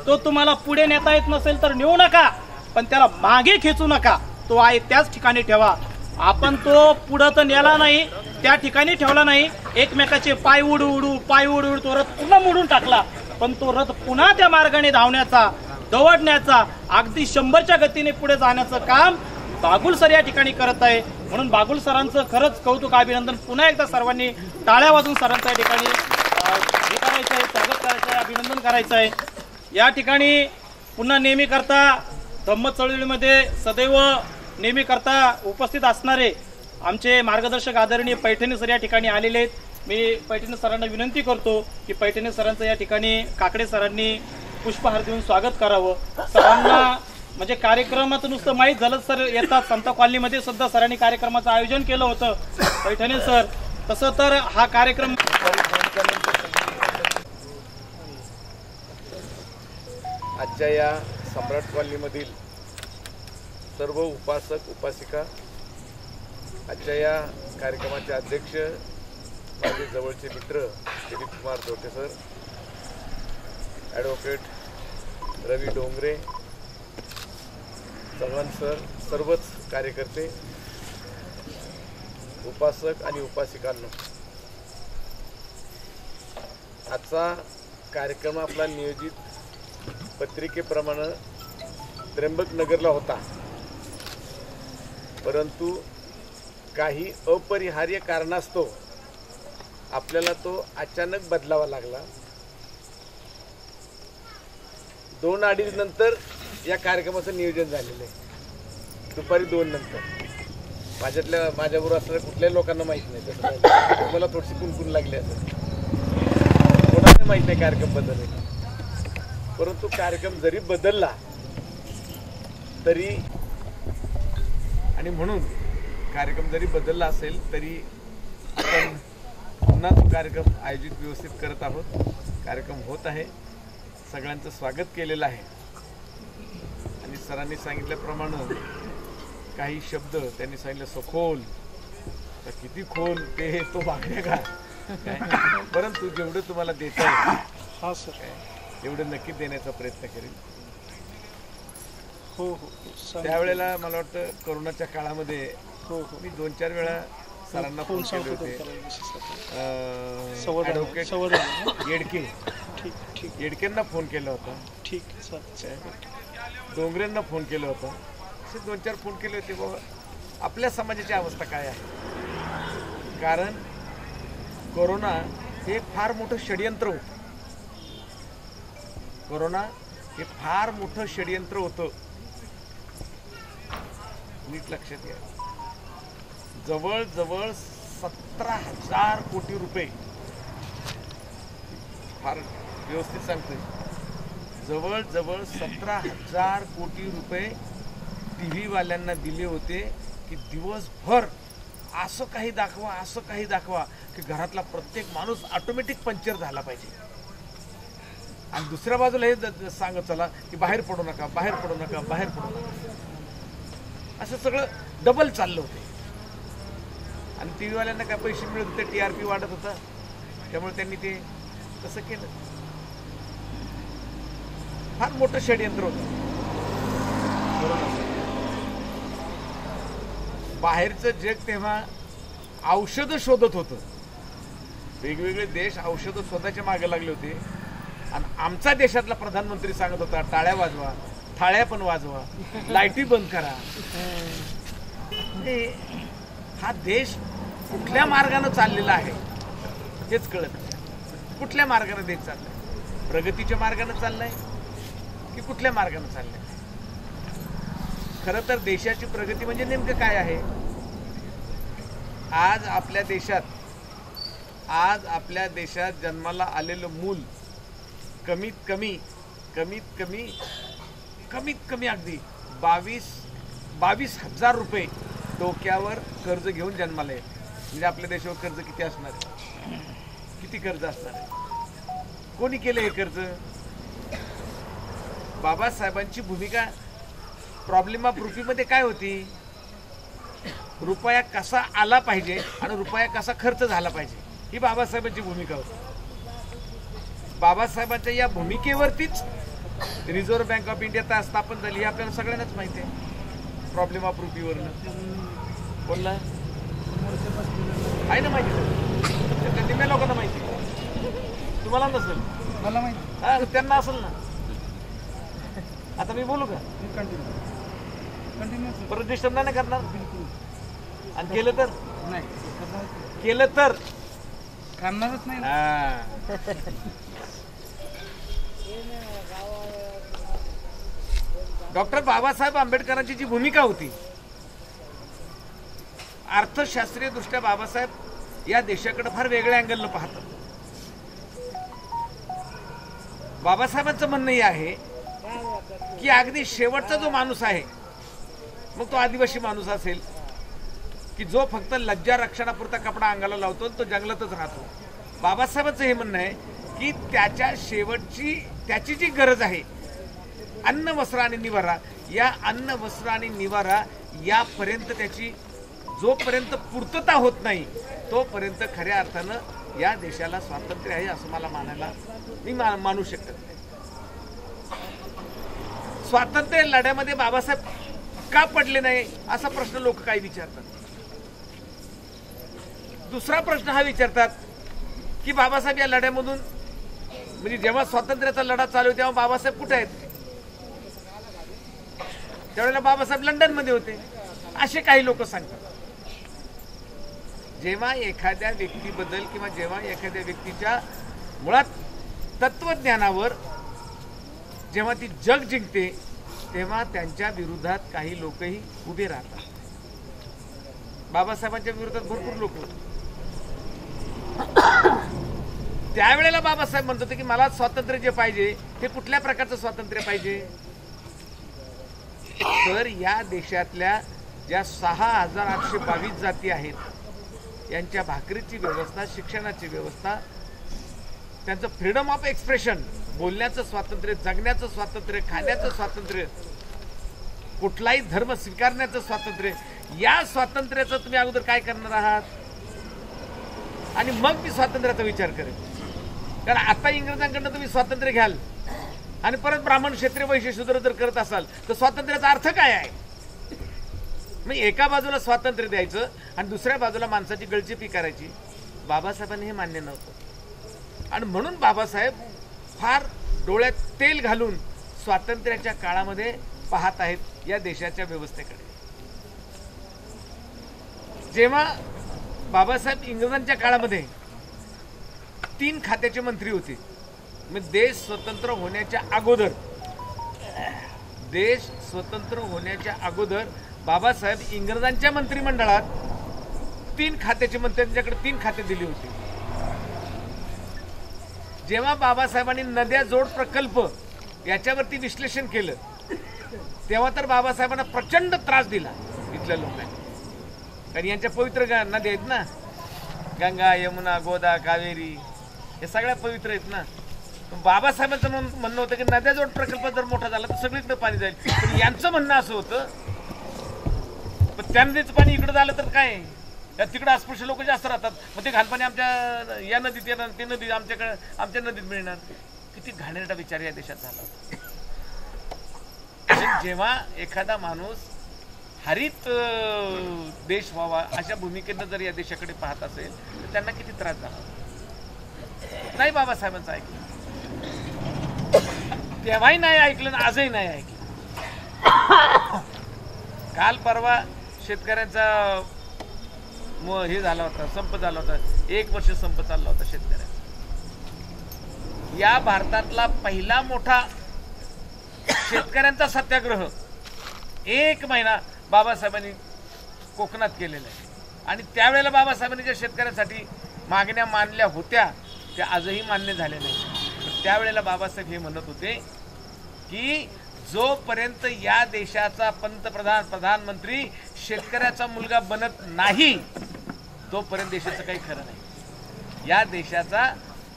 तो तुम्हाला पुढे नेता येत नसेल तर नेऊ नका, पण त्याला मागे खेचू नका. तो आहे त्याच ठिकाणी ठेवा. आपण तो पुढं तर नेला नाही, त्या ठिकाणी ठेवला नाही. एकमेकाचे पाय उडू तो रथ पुन्हा मोडून टाकला. पण तो रथ पुन्हा त्या मार्गाने धावण्याचा, दौडण्याचा, अगदी 100च्या गतीने पुढे जाण्याचं काम बागुल सर या ठिकाणी करत आहे. म्हणून बागुल सरांचं खरंच कौतुक, अभिनंदन. पुन्हा एकदा सर्वांनी टाळ्या वाजून सरांचं या ठिकाणी हे करायचं आहे, स्वागत करायचं आहे, अभिनंदन करायचं आहे. या ठिकाणी पुन्हा नेहमी करता धम्म चळवळीमध्ये सदैव नेहमी करता उपस्थित असणारे आमचे मार्गदर्शक आदरणीय पैठणे सर या ठिकाणी आलेले आहेत. मी पैठणे सरांना विनंती करतो की पैठणे सरांचं या ठिकाणी काकडे सरांनी पुष्पहार देऊन स्वागत करावं. सरांना म्हणजे कार्यक्रमाचं नुसतं माहीत झालं सर येतात. संत कॉलनीमध्ये सुद्धा सरांनी कार्यक्रमाचं आयोजन केलं होतं पैठणे सर. तसं तर हा कार्यक्रम आजच्या या सम्राट कॉलनीमधील सर्व उपासक उपासिका, आजच्या या कार्यक्रमाचे अध्यक्ष माझे जवळचे मित्र दिलीप कुमार जोटे सर, ॲडव्होकेट रवी डोंगरे, चव्हाण सर, सर्वच कार्यकर्ते, उपासक आणि उपासिकांनो, आजचा कार्यक्रम आपला नियोजित पत्रिकेप्रमाणे त्र्यंबक नगरला होता, परंतु काही अपरिहार्य कारणास्तव आपल्याला तो अचानक बदलावा लागला. 2:30 नंतर या कार्यक्रमाचं नियोजन झालेलं आहे. दुपारी 2 नंतर माझ्याबरोबर असणाऱ्या कुठल्याही लोकांना माहीत नाही. तसं मला थोडीशी कुणकुण लागली असं, कोणाला माहीत नाही कार्यक्रम बदलला. परंतु कार्यक्रम जरी बदलला तरी, आणि म्हणून कार्यक्रम जरी बदलला असेल तरी आपण पुन्हा तो कार्यक्रम आयोजित व्यवस्थित करत आहोत. कार्यक्रम होत आहे, सगळ्यांचं स्वागत केलेलं आहे. आणि सरांनी सांगितल्याप्रमाणे काही शब्द त्यांनी सांगितलं सखोल, तर किती खोल ते तो मागण्या का, परंतु जेवढं तुम्हाला देता येईल हा सर एवढं नक्की देण्याचा प्रयत्न करेल. हो हो त्यावेळेला मला वाटतं कोरोनाच्या काळामध्ये मी 2-4 वेळा सरांना फोन केले होते. ॲडव्होकेट येडके, येडकेंना फोन केला होता, डोंगरेंना फोन केला होता. असे 2-4 फोन केले होते. बाबा आपल्या समाजाची अवस्था काय आहे, कारण कोरोना हे फार मोठं षडयंत्र होतं. कोरोना हे फार मोठं षडयंत्र होतं, नीट लक्षात घ्या. जवळजवळ 17,000 कोटी रुपये, फार व्यवस्थित सांगतोय, जवळजवळ 17,000 कोटी रुपये TV वाल्यांना दिले होते की दिवसभर असं काही दाखवा, असं काही दाखवा की घरातला प्रत्येक माणूस ऑटोमॅटिक पंक्चर झाला पाहिजे. आणि दुसऱ्या बाजूला हे सांगत चला की बाहेर पडू नका, बाहेर पडू नका, बाहेर पडू नका, असं सगळं डबल चाललं होतं. आणि TV वाल्यांना काय पैसे मिळत होते, TRP वाढत होता, त्यामुळे त्यांनी ते तसं केलं. फार मोठं षडयंत्र होतं. बाहेरचं जग तेव्हा औषधं शोधत होतं, वेगवेगळे देश औषधं शोधायच्या मागे लागले होते. आणि आमचा देशातला प्रधानमंत्री सांगत होता टाळ्या वाजवा, थाळ्या पण वाजवा, लाईटी बंद करा. हा देश कुठल्या मार्गाने चाललेला आहे हेच कळत नाही. कुठल्या मार्गाने देश चाललाय, प्रगतीच्या मार्गाने चाललाय की कुठल्या मार्गाने चाललाय. खरं तर देशाची प्रगती म्हणजे नेमकं काय आहे. आज आपल्या देशात जन्माला आलेलं मूल कमीत कमी अगदी 22,000 रुपये डोक्यावर कर्ज घेऊन जन्माला आहे. म्हणजे आपल्या देशावर कर्ज किती असणार आहे, किती कर्ज असणार आहे, कोणी केलं हे कर्ज. बाबासाहेबांची भूमिका प्रॉब्लेम ऑफ रुपीमध्ये काय होती, रुपया कसा आला पाहिजे आणि रुपया कसा खर्च झाला पाहिजे, ही बाबासाहेबांची भूमिका होती. बाबासाहेबांच्या या भूमिकेवरतीच रिझर्व्ह बँक ऑफ इंडिया स्थापन झाली, हे आपल्याला सगळ्यांनाच माहिती आहे. प्रॉब्लेम ऑफ रुपीवरनं बोलला आहे ना, माहिती निम्या लोकांना माहिती, तुम्हाला नसेल, मला माहिती, त्यांना असेल ना. आता मी बोलू का, परत डिस्टर्ब नाही करणार. आणि केलं तर नाही, केलं तर करणारच नाही. डॉक्टर बाबासाहेब आंबेडकरांची जी भूमिका होती, अर्थशास्त्रीय दृष्ट्या बाबासाहेब या देशाकडे फार वेगळ्या अँगलनं पाहतात. बाबासाहेबांचं म्हणणं हे आहे की अगदी शेवटचा जो माणूस आहे, मग तो आदिवासी माणूस असेल की जो फक्त लज्जा रक्षणापुरता कपडा अंगाला लावतो तो जंगलातच राहतो, बाबासाहेबांचं हे म्हणणं आहे की त्याच्या शेवटची त्याची जी गरज आहे अन्न वस्त्र आणि निवारा, या अन्न वस्त्र आणि निवारा यापर्यंत त्याची जोपर्यंत पूर्तता होत नाही तोपर्यंत खऱ्या अर्थानं या देशाला स्वातंत्र्य आहे असं मला मी मानू शकत नाही. स्वातंत्र्य लढ्यामध्ये बाबासाहेब का पडले नाही असा प्रश्न लोक काय विचारतात. दुसरा प्रश्न हा विचारतात की बाबासाहेब या लढ्यामधून म्हणजे जेव्हा स्वातंत्र्याचा लढा चालू तेव्हा बाबासाहेब कुठे आहेत? त्यावेळेला बाबासाहेब लंडन मध्ये होते असे काही लोक सांगतात. जेव्हा एखाद्या व्यक्तीबद्दल किंवा जेव्हा एखाद्या व्यक्तीच्या मुळात तत्वज्ञानावर जेव्हा ती जग जिंकते तेव्हा त्यांच्या विरोधात काही लोकही उभे राहतात. बाबासाहेबांच्या विरोधात भरपूर लोक होते. त्यावेळेला बाबासाहेब म्हणत होते की मला स्वातंत्र्य जे पाहिजे ते कुठल्या प्रकारचं स्वातंत्र्य पाहिजे, तर या देशातल्या ज्या 6,822 जाती आहेत यांच्या भाकरीची व्यवस्था, शिक्षणाची व्यवस्था, त्यांचं फ्रीडम ऑफ एक्सप्रेशन, बोलण्याचं स्वातंत्र्य, जगण्याचं स्वातंत्र्य, खाण्याचं स्वातंत्र्य, कुठलाही धर्म स्वीकारण्याचं स्वातंत्र्य, या स्वातंत्र्याचं तुम्ही अगोदर काय करणार आहात आणि मग मी स्वातंत्र्याचा विचार करेन. कारण आता इंग्रजांकडनं तुम्ही स्वातंत्र्य घ्याल आणि परत ब्राह्मण क्षेत्रीय वैश्य शूद्र जर करत असाल तर स्वातंत्र्याचा अर्थ काय आहे? मग एका बाजूला स्वातंत्र्य द्यायचं आणि दुसऱ्या बाजूला माणसाची गळचेपी करायची. बाबासाहेबांनी हे मान्य नव्हतं आणि म्हणून बाबासाहेब फार डोळ्यात तेल घालून स्वातंत्र्याच्या काळामध्ये पाहत आहेत या देशाच्या व्यवस्थेकडे. जेव्हा बाबासाहेब इंग्रजांच्या काळामध्ये 3 खात्याचे मंत्री होते, मग देश स्वतंत्र होण्याच्या अगोदर बाबासाहेब इंग्रजांच्या मंत्रिमंडळात 3 खात्याचे मंत्री, त्यांच्याकडे 3 खाते दिली होती. जेव्हा बाबासाहेबांनी नद्या जोड प्रकल्प याच्यावरती विश्लेषण केलं तेव्हा तर बाबासाहेबांना प्रचंड त्रास दिला इथल्या लोकांनी. कारण यांच्या पवित्र नद्या आहेत ना, गंगा, यमुना, गोदा, कावेरी, हे सगळ्या पवित्र आहेत ना. बाबासाहेबांचं म्हणणं होतं की नद्या जोड प्रकल्प जर मोठा झाला तर सगळीकडे पाणी जाईल. पण यांचं म्हणणं असं होतं पण त्या नदीचं पाणी इकडे झालं तर काय, तिकडे अस्पृश्य लोक जास्त राहतात, मग ते घाणपाणी आमच्या या नदीत येणार, ते नदी आमच्या नदीत मिळणार. किती घाणेरडा विचार या देशात झाला. जेव्हा एखादा माणूस हरित देश व्हावा अशा भूमिकेनं जर या देशाकडे पाहत असेल तर त्यांना किती त्रास झाला. नाही बाबासाहेबांचं ऐकलं, तेव्हाही नाही ऐकलं आणि आजही नाही ऐकलं. काल परवा शेतकऱ्यांचा हे झाला होता, संप झाला होता, 1 वर्ष संप चालला होता शेतकऱ्यांचा. या भारतातला पहिला मोठा शेतकऱ्यांचा सत्याग्रह 1 महिना बाबासाहेबांनी कोकणात केलेला आहे. आणि त्यावेळेला बाबासाहेबांनी ज्या शेतकऱ्यांसाठी मागण्या मानल्या होत्या त्या आजही मान्य झाल्या नाही. त्यावेळेला बाबासाहेब हे म्हणत होते की जोपर्यंत या देशाचा पंतप्रधान, प्रधानमंत्री शेतकऱ्याचा मुलगा बनत नाही तोपर्यंत देशाचं काही खरं नाही. या देशाचा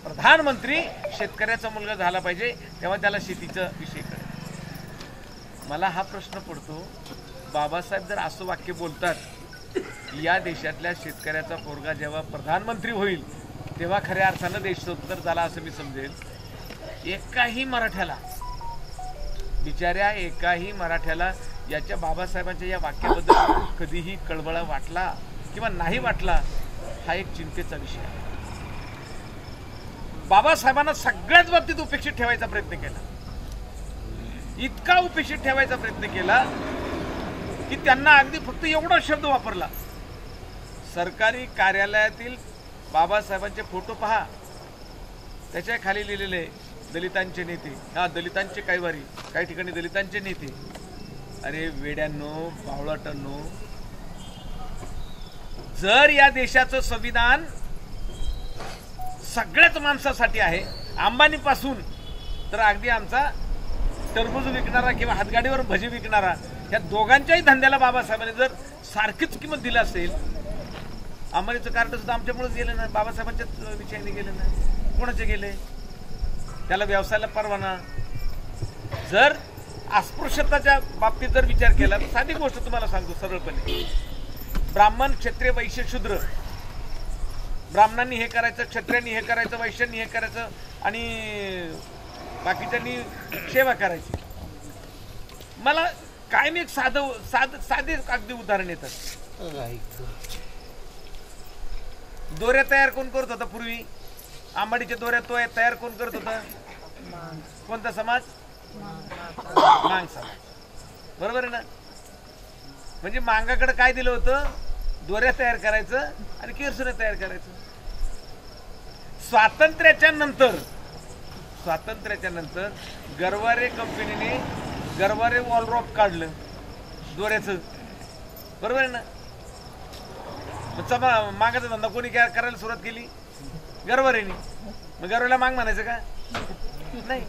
प्रधानमंत्री शेतकऱ्याचा मुलगा झाला पाहिजे, तेव्हा त्याला शेतीचा विषय कळेल. मला हा प्रश्न पडतो, बाबासाहेब जर असं वाक्य बोलतात या देशातल्या शेतकऱ्याचा पोरगा जेव्हा प्रधानमंत्री होईल तेव्हा खऱ्या अर्थानं देश स्वतंत्र झाला असं मी समजेल. एकाही मराठ्याला याच्या बाबासाहेबांच्या या वाक्याबद्दल कधीही कळवळा वाटला किंवा नाही वाटला हा एक चिंतेचा विषय आहे. बाबासाहेबांना सगळ्याच बाबतीत उपेक्षित ठेवायचा प्रयत्न केला, इतका उपेक्षित ठेवायचा प्रयत्न केला की त्यांना अगदी फक्त एवढा शब्द वापरला. सरकारी कार्यालयातील बाबासाहेबांचे फोटो पहा, त्याच्या खाली लिहिलेले दलितांचे नेते, दलितांचे कैवारी, काही ठिकाणी दलितांचे नेते. अरे वेड्यांनो, बावळाटांनो, जर या देशाचं संविधान सगळ्याच माणसासाठी आहे, अंबानीपासून तर अगदी आमचा टरबूज विकणारा किंवा हातगाडीवर भजी विकणारा, या दोघांच्याही धंद्याला बाबासाहेबांनी जर सारखीच किंमत दिली असेल, अंबानीचं कार्ड सुद्धा आमच्यामुळेच गेलं ना, बाबासाहेबांच्याच विषयाने गेलं ना, कोणाचे गेले? त्याला व्यवसायाला परवाना. जर अस्पृश्यताच्या बाबतीत जर विचार केला तर साधी गोष्ट तुम्हाला सांगतो सरळपणे, ब्राह्मण, क्षत्रिय, वैश्य, शूद्र, ब्राह्मणांनी हे करायचं, क्षत्रियांनी हे करायचं, वैश्यांनी हे करायचं आणि बाकीच्यांनी सेवा करायची. मला कायम एक साधे अगदी उदाहरण येतात. दोऱ्या तयार कोण करत होता पूर्वी? आंबाडीच्या दोऱ्या तयार कोण करत होता? कोणता समाज? मांग समाज. बरोबर आहे ना? म्हणजे मांगाकडे काय दिलं होतं? दोऱ्या तयार करायचं आणि किरसुने तयार करायचं. स्वातंत्र्याच्या नंतर गरवारे कंपनीने गरवारे वॉलरॉप काढलं दोऱ्याचं. बरोबर आहे ना? मागाचा धंदा कोणी करायला सुरुवात केली? गरवारेने. मग गरवाला मांग म्हणायचं का? नाही.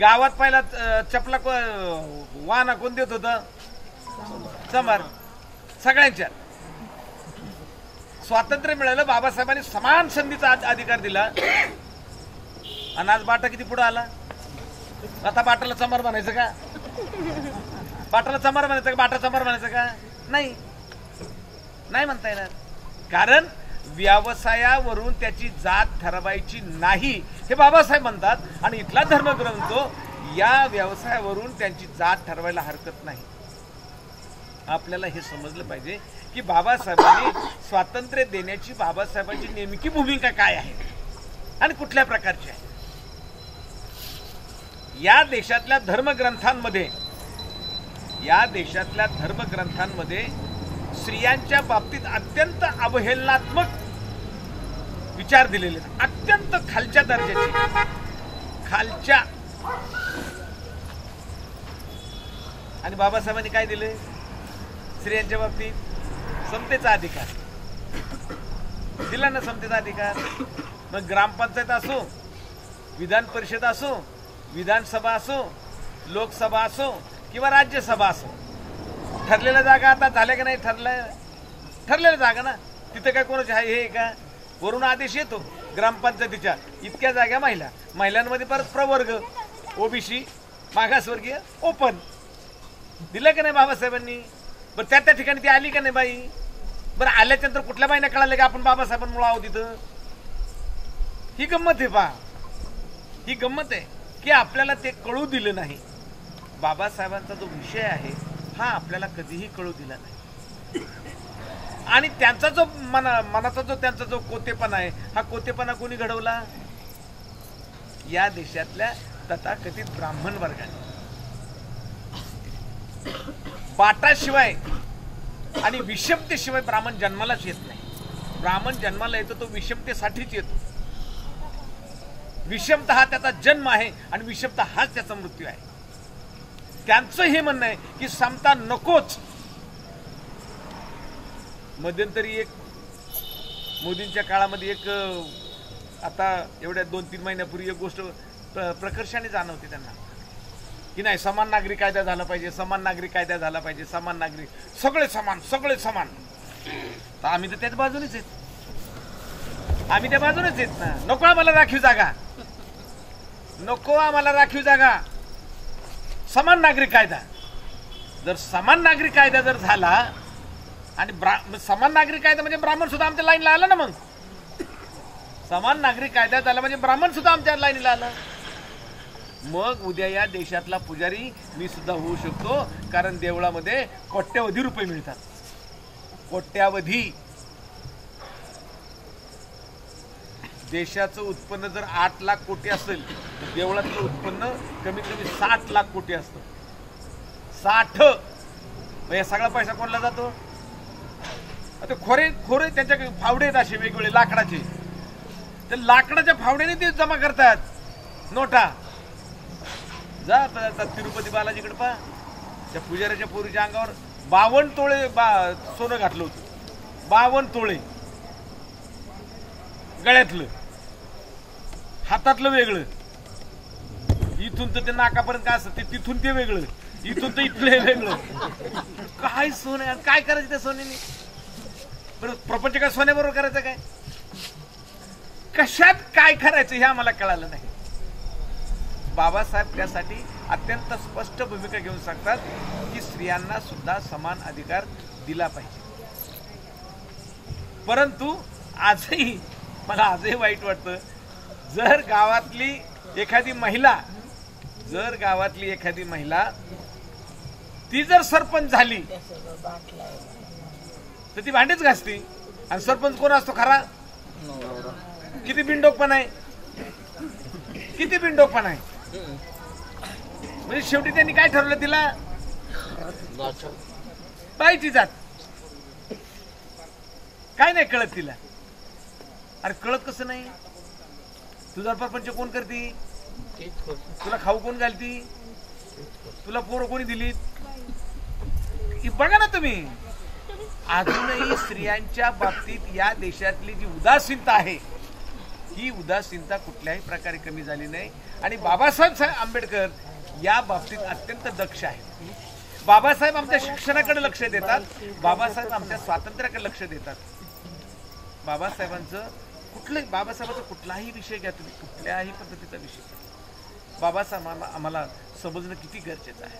गावात पहिला चपला वाहना कोण देत होता? चमार. सगळ्यांच्या. स्वातंत्र्य मिळालं, बाबासाहेबांनी समान संधीचा अधिकार दिला आणि आज बाटा किती पुढे आला? आता बाटाला चमार म्हणायचं का? बाटाला चमार म्हणायचं का? बाटा चमार म्हणायचं का? नाही, नाही म्हणता येणार. कारण व्यवसायावरून त्याची जात ठरवायची नाही हे बाबासाहेब म्हणतात. आणि इथला धर्मग्रंथ या व्यवसायावरून त्यांची जात ठरवायला हरकत नाही. आपल्याला हे समजलं पाहिजे की बाबासाहेबांनी स्वातंत्र्य देण्याची बाबासाहेबांची नेमकी भूमिका काय आहे आणि कुठल्या प्रकारची आहे. या देशातल्या धर्मग्रंथांमध्ये स्त्रियांच्या बाबतीत अत्यंत अवहेलनात्मक विचार दिलेले, अत्यंत खालच्या दर्जाचे, खालच्या. आणि बाबासाहेबांनी काय दिले स्त्रियांच्या बाबतीत? समतेचा अधिकार दिला ना, समतेचा अधिकार. मग ग्रामपंचायत असो, विधान परिषद असो, विधानसभा असो, लोकसभा असो किंवा राज्यसभा असो, ठरलेल्या जागा आता झाल्या का नाही? ठरलेल्या जागा ना, तिथे काय कोणाचे हे का? वरून आदेश येतो ग्रामपंचायतीच्या इतक्या जागा महिलांमध्ये परत प्रवर्ग, ओबीसी, मागासवर्गीय, ओपन दिलं का नाही बाबासाहेबांनी? बरं त्या ठिकाणी ती आली का नाही बाई? बरं आल्याच्या नंतर कुठल्या बाईने कळालं का आपण बाबासाहेबांमुळे आहोत तिथं? ही गंमत आहे पहा, ही गंमत आहे की आपल्याला ते कळू दिलं नाही. बाबासाहेबांचा जो विषय आहे हा आपल्याला कधीही कळू दिला नाही. आणि त्यांचा जो मनाचा जो त्यांचा जो कोतेपणा आहे, हा कोतेपणा कोणी घडवला? या देशातल्या तथाकथित ब्राह्मण वर्गाने. बाटाशिवाय आणि विषमतेशिवाय ब्राह्मण जन्मालाच येत नाही. ब्राह्मण जन्माला येतो तो विषमतेसाठीच येतो. विषमता हा त्याचा जन्म आहे आणि विषमता हाच त्याचा मृत्यू आहे. त्यांचं हे म्हणणं आहे की समता नकोच. मध्यंतरी एक मोदींच्या काळामध्ये एक आता एवढ्या 2-3 महिन्यापूर्वी एक गोष्ट प्रकर्षाने जाणवते त्यांना की नाही, समान नागरिक कायदा झाला पाहिजे, समान नागरिक कायदा झाला पाहिजे, समान नागरिक, सगळे समान, सगळे समान. तर आम्ही तर त्याच बाजूनेच आहेत, आम्ही त्या बाजूनेच आहेत ना. नको आम्हाला राखीव जागा, नको आम्हाला राखीव जागा, समान नागरिक कायदा. जर समान नागरिक कायदा जर झाला आणि समान नागरिक कायदा म्हणजे ब्राह्मण सुद्धा आमच्या लाईनला आला ना. मग समान नागरिक कायदा झाला म्हणजे ब्राह्मण सुद्धा आमच्या लाईनला आला. मग उद्या या देशातला पुजारी मी सुद्धा होऊ शकतो, कारण देवळामध्ये कोट्यवधी रुपये मिळतात, कोट्यवधी. देशाचं उत्पन्न जर 8 लाख कोटी असेल तर देवळातलं उत्पन्न कमीत कमी 60 लाख कोटी असतं. 60. हे सगळा पैसा कोणाला जातो? आता खोरे त्यांच्या फावडे आहेत असे वेगवेगळे लाकडाचे, त्या लाकडाच्या फावड्याने ते जमा करतात नोटा. जा तिरुपती बालाजीकडे पहा, त्या पुजाऱ्याच्या पोरीच्या अंगावर 52 तोळे सोनं घातलं होतं, 52 तोळे गळ्यातलं, हातातलं वेगळं, इथून तर ते नाकापर्यंत काय असतं ते तिथून ते वेगळं, इथून तर इथलं वेगळं. काय सोनं, काय करायचं त्या सोन्याने? प्रपंच काय सोन्याबरोबर करायचं काय? कशात काय करायचं हे आम्हाला कळालं नाही. बाबासाहेब त्यासाठी अत्यंत स्पष्ट भूमिका घेऊन सांगतात की स्त्रियांना सुद्धा समान अधिकार दिला पाहिजे. परंतु आजही मला वाईट वाटतं, जर गावातली एखादी महिला ती जर सरपंच झाली तर ती भांडेच घासती. आणि सरपंच कोण असतो खरा? किती बिनडोकपणा आहे, किती बिनडोकपणा आहे. म्हणजे शेवटी त्यांनी काय ठरवलं, तिला बाईची जात. काय नाही कळत तिला. अरे कळत कसं नाही? तुझा परपंच कोण करती? तुला खाऊ कोण घालती? तुला पोरं कोणी दिलीत? बघा ना तुम्ही. अजूनही स्त्रियांच्या बाबतीत या देशातली जी उदासीनता आहे, ही उदासीनता कुठल्याही प्रकारे कमी झाली नाही. आणि बाबासाहेब आंबेडकर या बाबतीत अत्यंत दक्ष आहेत. बाबासाहेब आमच्या शिक्षणाकडे लक्ष देतात, बाबासाहेब आमच्या स्वातंत्र्याकडे लक्ष देतात. बाबासाहेबांचा कुठलाही विषय घ्या तुम्ही, कुठल्याही पद्धतीचा विषय, बाबासाहेब आम्हाला समजणं किती गरजेचं आहे.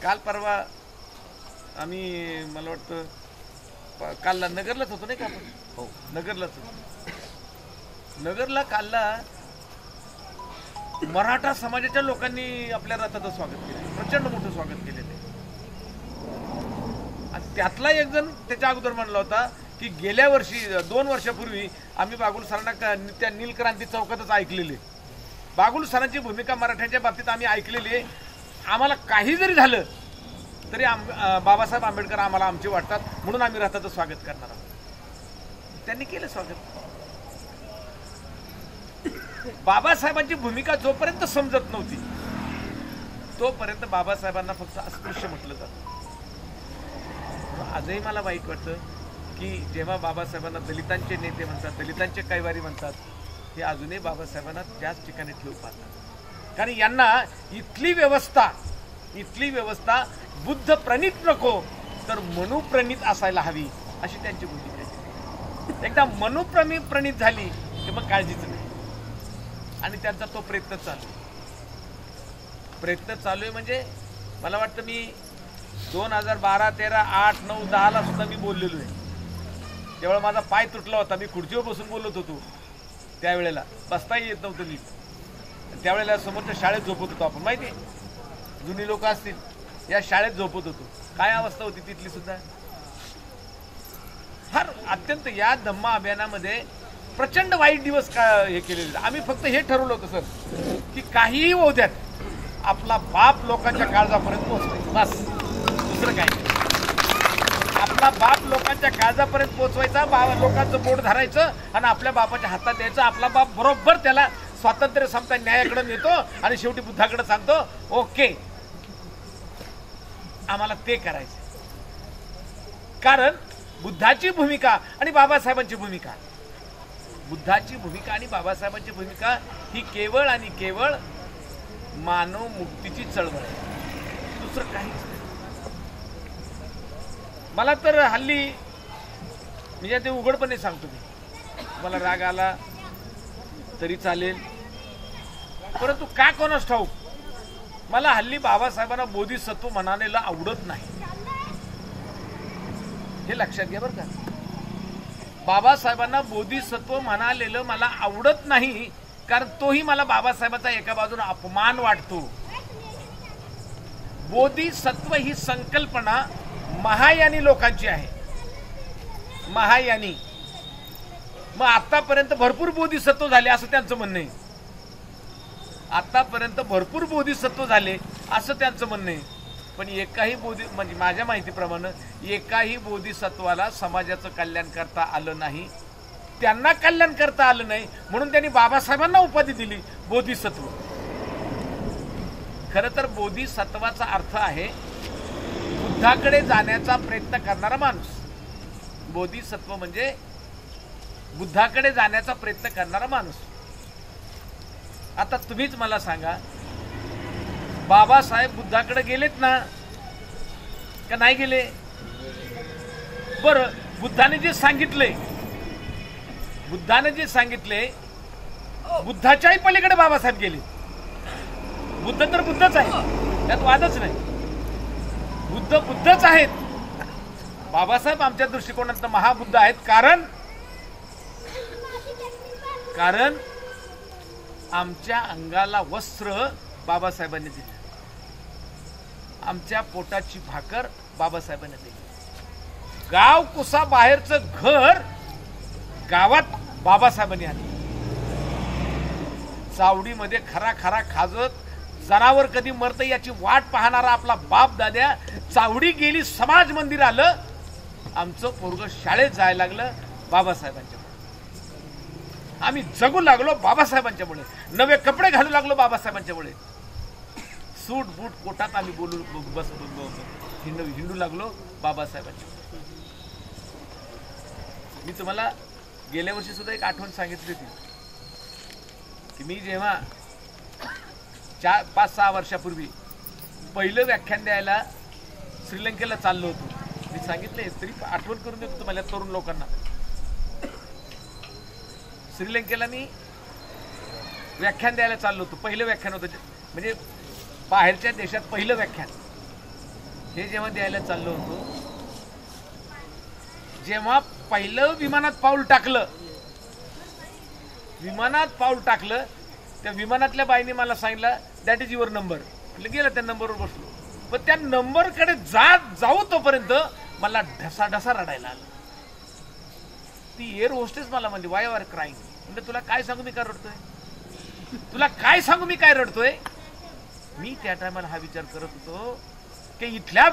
काल परवा आम्ही, मला वाटतं कालला नगरलाच होतो नाही का आपण? हो, नगरलाच होतो. नगरला कालला मराठा समाजाच्या लोकांनी आपल्या रथाचं स्वागत केलं, प्रचंड मोठं स्वागत केलेलं आहे. आणि त्यातला एक जण त्याच्या अगोदर म्हणला होता की गेल्या वर्षी 2 वर्षापूर्वी आम्ही बागुल सरांना त्या नीलक्रांती चौकातच ऐकलेले. बागुल सरांची भूमिका मराठ्यांच्या बाबतीत आम्ही ऐकलेली आहे. आम्हाला काही जरी झालं तरी बाबासाहेब आंबेडकर आम्हाला आमचे वाटतात, म्हणून आम्ही रथाचं स्वागत करणार आहोत. त्यांनी केलं स्वागत. बाबासाहेबांची भूमिका जोपर्यंत समजत नव्हती तोपर्यंत बाबासाहेबांना फक्त अस्पृश्य म्हटलं जातं. आजही मला वाईट वाटतं की जेव्हा बाबासाहेबांना दलितांचे नेते म्हणतात, दलितांचे कैवारी म्हणतात, हे अजूनही बाबासाहेबांना त्याच ठिकाणी ठेवून पाहतात. कारण यांना इथली व्यवस्था बुद्ध प्रणित नको तर मनुप्रणित असायला हवी, अशी त्यांची भूमिका आहे. एकदा मनुप्रणित झाली की मग काळजीच नाही. आणि त्यांचा तो प्रयत्न चालू आहे. म्हणजे मला वाटतं मी 2012, 13, 8, 9, 10 सुद्धा मी बोललेलो आहे. त्यावेळेला माझा पाय तुटला होता, मी खुर्चीवर बसून बोलत होतो. त्यावेळेला बसताही येत नव्हतं नीट. त्यावेळेला समोरच्या शाळेत झोपत होतो आपण, माहिती आहे, जुनी लोक असतील, या शाळेत झोपत होतो. काय अवस्था होती तिथली सुद्धा. फार अत्यंत या धम्मा अभियानामध्ये प्रचंड वाईट दिवस हे केलेले. आम्ही फक्त हे ठरवलं होतं सर की काहीही होऊ द्यात, आपला बाप लोकांच्या काळजापर्यंत पोहोचवायचा, बस, दुसरं काही नाही. आपला बाप लोकांच्या काळजापर्यंत पोहोचवायचा, लोकांचं बोट धरायचं आणि आपल्या बापाच्या हातात द्यायचं. आपला बाप बरोबर त्याला स्वातंत्र्य समता न्यायाकडे नेतो आणि शेवटी बुद्धाकडे सांगतो ओके, आम्हाला ते करायचं. कारण बुद्धाची भूमिका आणि बाबासाहेबांची भूमिका, ही केवळ आणि केवळ मानव मुक्तीची चळवळ आहे, दुसरं काहीच नाही. मला तर हल्ली म्हणजे ते उघडपणे सांगतो मी, मला राग आला तरी चालेल, परंतु का कोणास ठाऊक मला हल्ली बाबासाहेबांना बोधिसत्व म्हणायला आवडत नाही. हे लक्षात घ्या बरं का. बाबासाहेबांना बोधिसत्व म्हणालेलं मला आवडत नाही, कारण तोही मला बाबासाहेबांचा एका बाजूने अपमान वाटतो. बोधिसत्व ही संकल्पना महायानी लोकांची आहे, महायानी. मग आतापर्यंत भरपूर बोधिसत्व झाले असं त्यांचं म्हणणं आहे. आतापर्यंत भरपूर बोधिसत्व झाले असं त्यांचं म्हणणं आहे. पण एकाही म्हणजे माझ्या माहितीप्रमाणे एकाही बोधिसत्वाला समाजाचं कल्याण करता आलं नाही, त्यांना कल्याण करता आलं नाही, म्हणून त्यांनी बाबासाहेबांना उपाधी दिली बोधिसत्व. खरं तर बोधिसत्वाचा अर्थ आहे बुद्धाकडे जाण्याचा प्रयत्न करणारा माणूस. बोधिसत्व म्हणजे बुद्धाकडे जाण्याचा प्रयत्न करणारा माणूस. आता तुम्हीच मला सांगा, बाबासाहेब बुद्धाकडे गेलेत ना का नाही गेले? बरं, बुद्धाने जे सांगितले बुद्धाच्याही पलीकडे बाबासाहेब गेले. बुद्ध तर बुद्धच आहे, त्यात वादच नाही. बुद्ध बुद्धच आहेत. बाबासाहेब आमच्या दृष्टिकोनात महाबुद्ध आहेत. कारण आमच्या अंगाला वस्त्र बाबासाहेबांनी दिलं, आमच्या पोटाची भाकर बाबासाहेबांनी दिली, गाव कुसा बाहेरचं घर गावात बाबासाहेबांनी आणलं. चावडीमध्ये खरा खरा खाजत जनावर कधी मरतं याची वाट पाहणारा आपला बाप दाद्या चावडी गेली, समाज मंदिर आलं, आमचं पोरग शाळेत जायला लागलं बाबासाहेबांच्यामुळे. आम्ही जगू लागलो बाबासाहेबांच्यामुळे, नवे कपडे घालू लागलो बाबासाहेबांच्यामुळे, सूट बूट कोटात आम्ही हिंडू लागलो बाबासाहेबांच्यामुळे. मी तुम्हाला गेल्या वर्षी सुद्धा एक आठवण सांगितली होती की मी जेव्हा 5-6 वर्षापूर्वी पहिलं व्याख्यान द्यायला श्रीलंकेला चाललो होतो, मी सांगितले तरी आठवण करून देतो तुम्हाला तरुण लोकांना. श्रीलंकेला मी व्याख्यान द्यायला चाललो होतो, पहिलं व्याख्यान होतं, म्हणजे बाहेरच्या देशात पहिलं व्याख्यान. हे जेव्हा द्यायला चाललो होतो, जेव्हा पहिलं विमानात पाऊल टाकलं त्या विमानातल्या बाईने मला सांगितलं दॅट इज युअर नंबर. गेलं त्या नंबरवर बसलो, पण त्या नंबरकडे जाऊ तोपर्यंत मला ढसा रडायला आला. ती एअर होस्टेस मला म्हणली वाय आर क्राईंग. म्हणजे तुला काय सांगू मी काय रडतोय. मी त्या टायमाला हा विचार करत होतो की इथल्या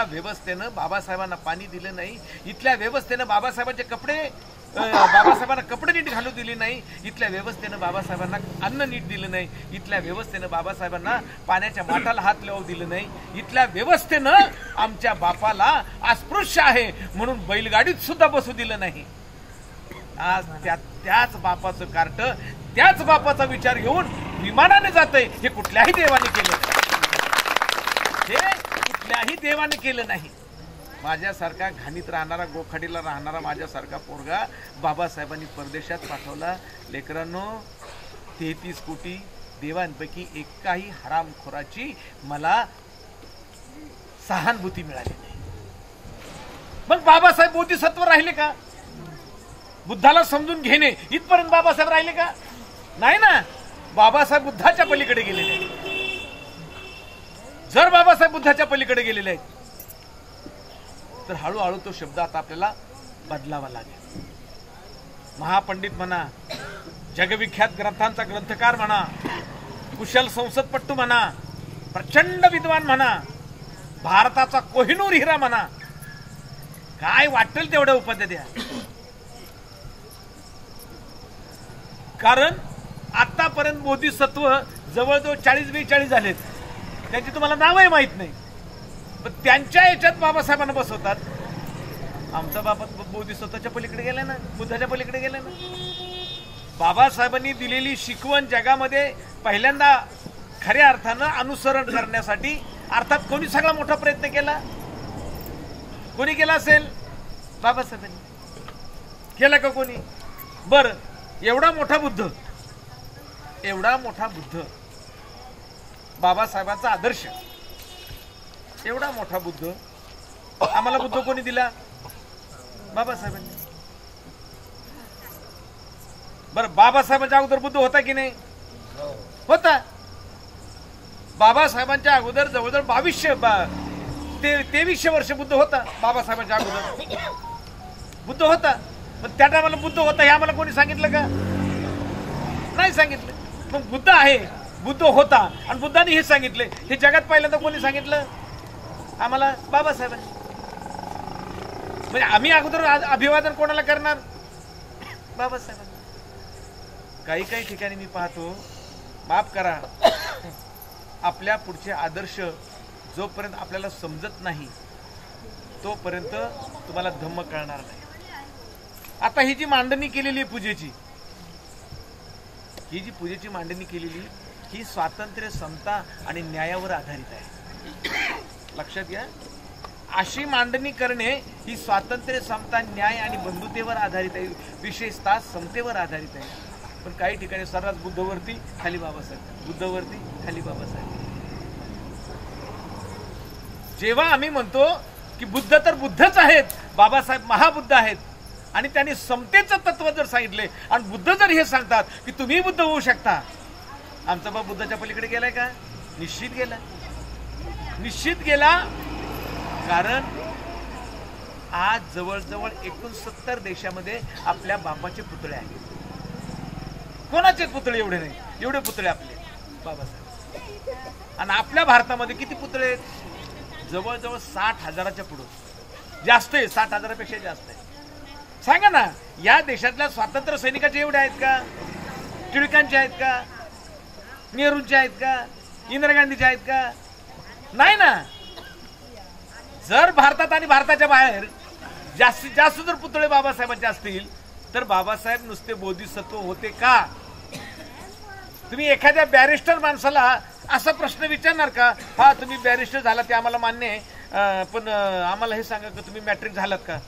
व्यवस्थेनं बाबासाहेबांना पाणी दिलं नाही, इथल्या व्यवस्थेनं बाबासाहेबांचे बाबासाहेबांना कपडे नीट घालू दिले नाही, इथल्या व्यवस्थेनं बाबासाहेबांना अन्न नीट दिलं नाही, इथल्या व्यवस्थेनं बाबासाहेबांना पाण्याच्या माठाला हात लावू दिलं नाही, इथल्या व्यवस्थेनं आमच्या बापाला अस्पृश्य आहे म्हणून बैलगाडीत सुद्धा बसू दिलं नाही. आज त्याच बापाचं कार्ट, त्याच बापाचा विचार घेऊन विमानाने जातंय. हे कुठल्याही देवाने केलं नाही. माझ्यासारखा घाणीत राहणारा, गोखाडीला राहणारा माझ्यासारखा पोरगा बाबासाहेबांनी परदेशात पाठवला. लेकरांनो, 33 कोटी देवांपैकी एकाही हरामखोराची मला सहानुभूती मिळाली नाही. मग बाबासाहेब बोधिसत्व राहिले का? बुद्धाला समजून घेणे इथपर्यंत बाबासाहेब राहिले का? नाही ना. बाबासाहेब बुद्धाच्या पलीकडे गेलेले आहेत. जर बाबासाहेब बुद्धाच्या पलीकडे गेलेले आहेत तर हळूहळू तो शब्द आता आपल्याला बदलावा लागेल. महापंडित म्हणा, जगविख्यात ग्रंथांचा ग्रंथकार म्हणा, कुशल संसदपट्टू म्हणा, प्रचंड विद्वान म्हणा, भारताचा कोहिनूर हिरा म्हणा, काय वाटेल तेवढ्या उपाध्या द्या. कारण आतापर्यंत बोधिसत्व जवळजवळ 40-42 झालेत. त्यांची तुम्हाला नावही माहित नाही, पण त्यांच्या याच्यात बाबासाहेबांना बसवतात. आमचा बाबा बोधिसत्वाच्या पलीकडे गेला ना, बुद्धाच्या पलीकडे गेला ना. बाबासाहेबांनी दिलेली शिकवण जगामध्ये पहिल्यांदा खऱ्या अर्थानं अनुसरण करण्यासाठी अर्थात कोणी सगळा मोठा प्रयत्न केला? कोणी केला असेल? बाबासाहेबांनी केला का कोणी? बरं, एवढा मोठा बुद्ध बाबासाहेबांचा आदर्श, एवढा मोठा बुद्ध आम्हाला बुद्ध कोणी दिला? बाबासाहेबांनी. बरं, बाबासाहेबांच्या अगोदर बुद्ध होता की नाही? होता. बाबासाहेबांच्या अगोदर जवळजवळ 2300 वर्ष बुद्ध होता. बाबासाहेबांच्या अगोदर बुद्ध होता. पण त्या टायमाला बुद्ध होता हे आम्हाला कोणी सांगितलं का? नाही सांगितलं. मग बुद्ध आहे, बुद्ध होता आणि बुद्धाने हे सांगितले, हे जगात पहिल्यांदा कोणी सांगितलं? आम्हाला बाबासाहेबांनी. म्हणजे आम्ही अगोदर अभिवादन कोणाला करणार? बाबासाहेबांना. काही ठिकाणी मी पाहतो, माफ करा, आपल्या पुढचे आदर्श जोपर्यंत आपल्याला समजत नाही तोपर्यंत तुम्हाला धम्म कळणार नाही. आता ही जी मांडणी केलेली आहे पूजेची, ही जी पूजेची मांडणी केलेली ही स्वातंत्र्य, समता आणि न्यायावर आधारित आहे. लक्षात घ्या, अशी मांडणी करणे ही स्वातंत्र्य, समता, न्याय आणि बंधुतेवर आधारित आहे, विशेषतः समतेवर आधारित आहे. पण काही ठिकाणी सर्रास बुद्धवरती खाली बाबासाहेब, बुद्धवरती खाली बाबासाहेब. जेव्हा आम्ही म्हणतो की बुद्ध तर बुद्धच आहेत, बाबासाहेब महाबुद्ध आहेत, आणि त्यांनी समतेचं तत्व जर सांगितले आणि बुद्ध जर हे सांगतात की तुम्ही बुद्ध होऊ शकता, आमचा बाप बुद्धाच्या पलीकडे गेलाय का? निश्चित गेला, निश्चित गेला. कारण आज जवळजवळ 69 देशामध्ये आपल्या बापाचे पुतळे आहेत. कोणाचे पुतळे एवढे नाही, एवढे पुतळे आपले बाबासाहेब. आणि आपल्या भारतामध्ये किती पुतळे आहेत? जवळजवळ 60,000च्या पुढे, जास्त आहे, 60,000पेक्षा जास्त आहे. सांगा ना, या देशातल्या स्वातंत्र्य सैनिकाचे एवढे आहेत का? टिळकांचे आहेत का? नेहरूंचे आहेत का? इंदिरा गांधीचे आहेत का? नाही ना. जर भारतात आणि भारताच्या बाहेर जास्तीत जास्त जर पुतळे बाबासाहेबांचे असतील तर बाबासाहेब नुसते बोधिसत्व होते का? तुम्ही एखाद्या बॅरिस्टर माणसाला असा प्रश्न विचारणार का? हा, तुम्ही बॅरिस्टर झाला ते आम्हाला मान्य आहे, पण आम्हाला हे सांगा की तुम्ही मॅट्रिक झालात का?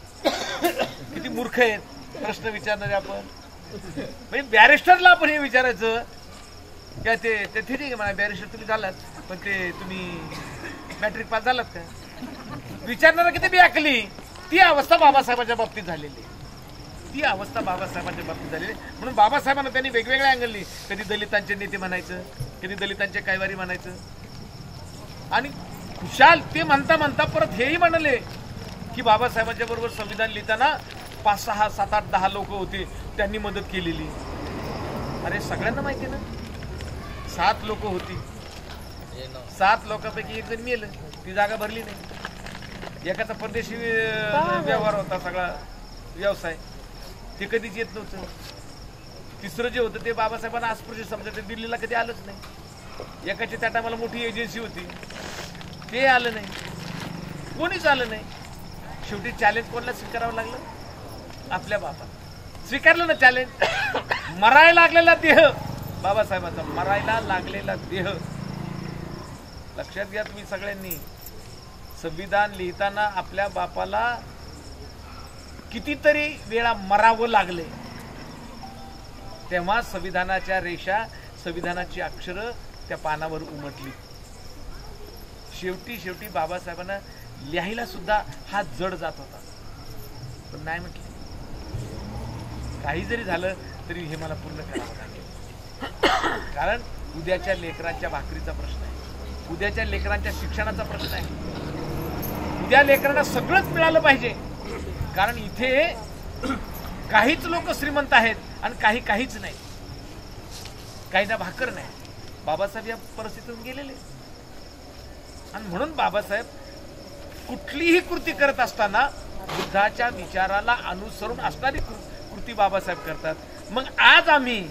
किती मूर्ख आहेत प्रश्न विचारणारे आपण. म्हणजे बॅरिस्टरला आपण हे विचारायचं का ते ठीक आहे म्हणा, बॅरिस्टर तुम्ही झालात, पण ते तुम्ही मॅट्रिक पास झालात का? विचारणारा किती बेअकली. ती अवस्था बाबासाहेबांच्या बाबतीत झालेली, ती अवस्था बाबासाहेबांच्या बाबतीत झालेली. म्हणून बाबासाहेबांना त्यांनी वेगवेगळ्या अँगलनी, कधी दलितांचे नेते म्हणायचं, कधी दलितांचे कैवारी म्हणायचं, आणि खुशाल ते म्हणता म्हणता परत हेही म्हणाले की बाबासाहेबांच्या बरोबर संविधान लिहिताना 5, 6, 7, 8, 10 लोक होते, त्यांनी मदत केलेली. अरे सगळ्यांना माहिती ना, 7 लोक होती, 7 लोकांपैकी एक जण मेलं, ती जागा भरली नाही. एकाचा परदेशी व्यवहार होता, सगळा व्यवसाय, ते कधीच येत नव्हतं. तिसरं जे होतं ते बाबासाहेबांना अस्पृश्य समजायचं, ते दिल्लीला कधी आलंच नाही. एकाची त्या टायमाला मोठी एजन्सी होती, ते आलं नाही, कोणीच आलं नाही. शेवटी चॅलेंज कोणाला स्वीकारावं लागलं? आपल्या बापाला स्वीकारलं ना चॅलेंज. मरायला लागलेला देह बाबासाहेबांचा, मरायला लागलेला देह. लक्षात घ्या तुम्ही सगळ्यांनी, संविधान लिहिताना आपल्या बापाला कितीतरी वेळा मरावं लागले, तेव्हा संविधानाच्या रेषा, संविधानाची अक्षरं त्या पानावर उमटली. शेवटी बाबासाहेबांना लिहायला सुद्धा हा जड जात होता, पण नाही म्हटलं, काही जरी झालं तरी हे मला पूर्ण करावं लागेल. कारण उद्याच्या लेकरांच्या भाकरीचा प्रश्न आहे, उद्याच्या लेकरांच्या शिक्षणाचा प्रश्न आहे. उद्या लेकरांना सगळंच मिळालं पाहिजे. कारण इथे काहीच लोक श्रीमंत आहेत आणि काहीच नाही, काहींना भाकर नाही. बाबासाहेब या परिस्थितीतून गेलेले, आणि म्हणून बाबासाहेब कुठलीही कृती करत असताना बुद्धाच्या विचाराला अनुसरून असणारी कृती बाबासाहेब करतात. मग आज आम्ही,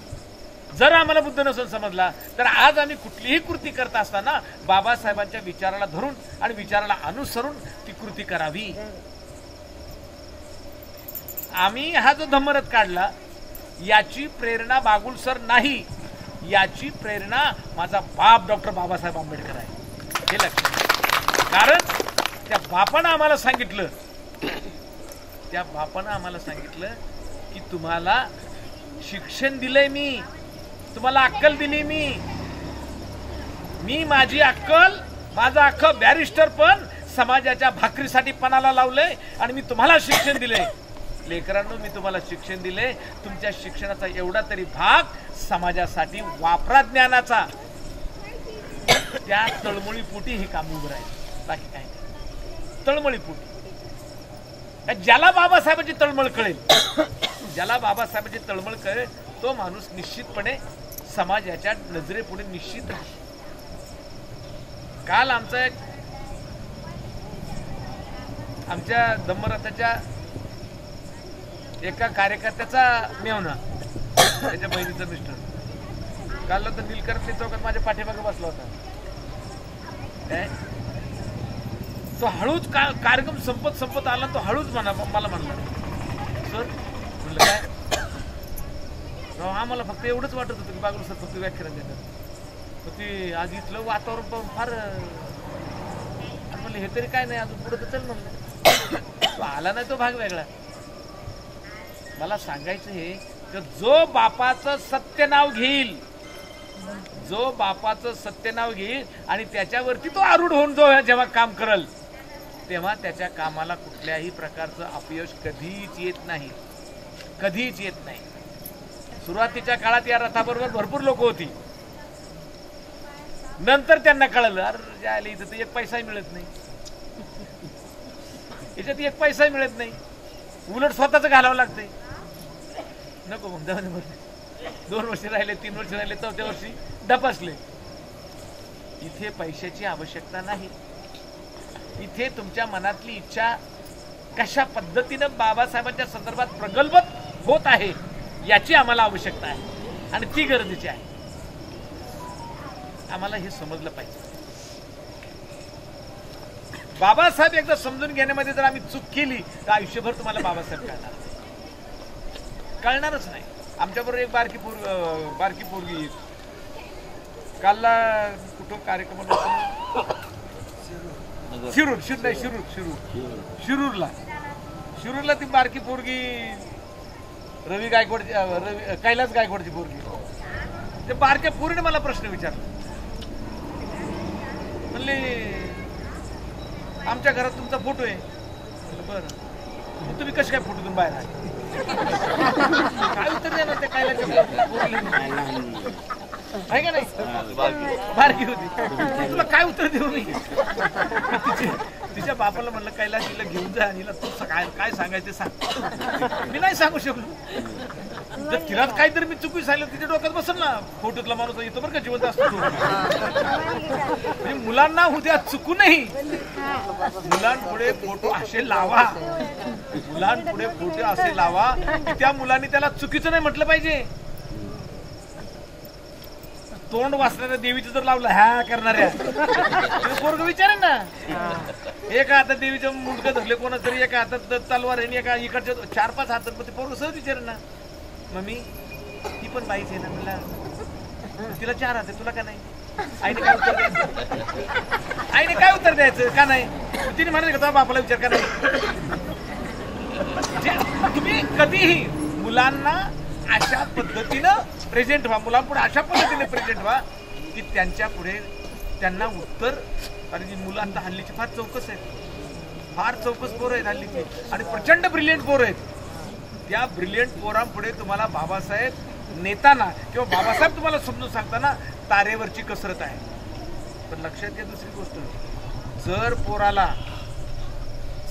जर आम्हाला बुद्ध नसून समजला तर आज आम्ही कुठलीही कृती करत असताना बाबासाहेबांच्या विचाराला धरून आणि विचाराला अनुसरून ती कृती करावी. आम्ही हा जो धम्मरथ काढला याची प्रेरणा बागुल सर नाही, याची प्रेरणा माझा बाप डॉक्टर बाबासाहेब आंबेडकर आहे, हे लक्षात. कारण त्या बापानं आम्हाला सांगितलं की तुम्हाला शिक्षण दिलंय, मी तुम्हाला अक्कल दिली, मी माझी अक्कल, माझं अख्खं बॅरिस्टर पण समाजाच्या भाकरीसाठी पणाला लावलंय, आणि मी तुम्हाला शिक्षण दिलंय. लेकरांनो, मी तुम्हाला शिक्षण दिले, तुमच्या शिक्षणाचा एवढा तरी भाग समाजासाठी वापरा ज्ञानाचा. त्या तळमळीपोटी हे काम उभं राहील, बाकी काय नाही. तळमळीपोटी. ज्याला बाबासाहेबांची तळमळ कळेल, ज्याला बाबासाहेबांची तळमळ कळेल, तो माणूस निश्चितपणे समाजाच्या नजरेपुढे निश्चित राहील. काल आमच्या धम्मरथाच्या एका कार्यकर्त्याचा मेवना, त्याच्या बहिणीचा मिस्टर, काल तर नीलकंठनी चौकात माझ्या पाठीमागे बसला होता. तो हळूच कार्यक्रम संपत आला. तो हळूच मला म्हणला, सर म्हणलं काय आम्हाला फक्त एवढंच वाटत होतं की बागुल सर फक्त व्याख्यान देतात. मग ते आज इथलं वातावरण पाहून फार म्हणलं हे तरी काय नाही, अजून पुढे तर चल म्हणलं. तो आला नाही, तो भाग वेगळा. मला सांगायचं हे की जो बापाचं सत्य नाव घेईल, जो बापाचं सत्य नाव घेईल आणि त्याच्यावरती तो आरूढ होऊन जो जेव्हा काम करल, तेव्हा त्याच्या कामाला कुठल्याही प्रकारचं अपयश कधीच येत नाही, कधीच येत नाही. सुरुवातीच्या काळात या रथाबरोबर भरपूर लोक होती. नंतर त्यांना कळलं, अरे आले इथं तर एक पैसा मिळत नाही, याच्यात एक पैसा मिळत नाही, उलट स्वतःच घालावं लागतंय. नको मग 2 वर्ष राहिले, 3 वर्ष राहिले, 4थ्या वर्षी डपासले. इथे पैशाची आवश्यकता नाही. इथे तुमच्या मनातली इच्छा कशा पद्धतीनं बाबासाहेबांच्या संदर्भात प्रगल्भत होत आहे याची आम्हाला आवश्यकता आहे आणि ती गरजेची आहे. आम्हाला हे समजलं पाहिजे. बाबासाहेब एकदा समजून घेण्यामध्ये जर आम्ही चूक केली तर आयुष्यभर तुम्हाला बाबासाहेब कळणारच नाही. आमच्याबरोबर एक बारकी पोरगी कालला कुठं कार्यक्रम शिरूरला ती बारकी पोरगी रवी गायकवाड, कैलास गायकवाडची पोरगी. ते बारक्या पोरीने मला प्रश्न विचारला, म्हणले आमच्या घरात तुमचा फोटो आहे. बरं, मग तुम्ही कसे काय फोटोतून बाहेर आले? काय उत्तर देणार ते कैलासच्या आहे का नाही? बारकी होती, तुला काय उत्तर देऊ मी? तिच्या बापाला म्हणलं कैलास हिला घेऊन जा आणि हिला तू काय सांगायचं सांग. मी नाही सांगू शकलो. जर तिला काहीतरी मी चुकी सांगितलं तिच्या डोक्यात बसल ना, फोटोतला माणूस येतो बरं का जिवंत असतो. म्हणजे मुलांना उद्या चुकू नाही, मुलांपुढे फोटो असे लावा, मुलांपुढे फोटो असे लावा की त्या मुलांनी त्याला चुकीचं नाही म्हटलं पाहिजे. तोंड वाचणाऱ्या देवीचं जर लावलं ह्या करणाऱ्या पोरग विचारेन ना, एका हातात देवीचं मुंडकं धरले, कोणा तरी एका हातात तलवार आहे, एका इकडच्या 4-5 हातात, ते पोरग सहज विचारेन ना, मम्मी ती पण बाईच आहे ना, म्हणला तिला 4 हात आहे, तुला का नाही? आईने काय उत्तर द्यायचं? आईने काय उत्तर द्यायचं का नाही? तिने म्हणाले का बापाला विचार का नाही? तुम्ही कधीही मुलांना अशा पद्धतीनं प्रेझेंट व्हा, मुलांपुढे अशा पद्धतीने प्रेझेंट व्हा की त्यांच्या पुढे त्यांना उत्तर. आणि मुलं आता हल्लीची फार चौकस आहेत, फार चौकस पोरं आहेत हल्लीची आणि प्रचंड ब्रिलियंट पोरं आहेत. त्या ब्रिलियंट पोरांपुढे तुम्हाला बाबासाहेब नेताना किंवा बाबासाहेब तुम्हाला समजून सांगताना तारेवरची कसरत आहे. पण लक्षात घ्या दुसरी गोष्ट,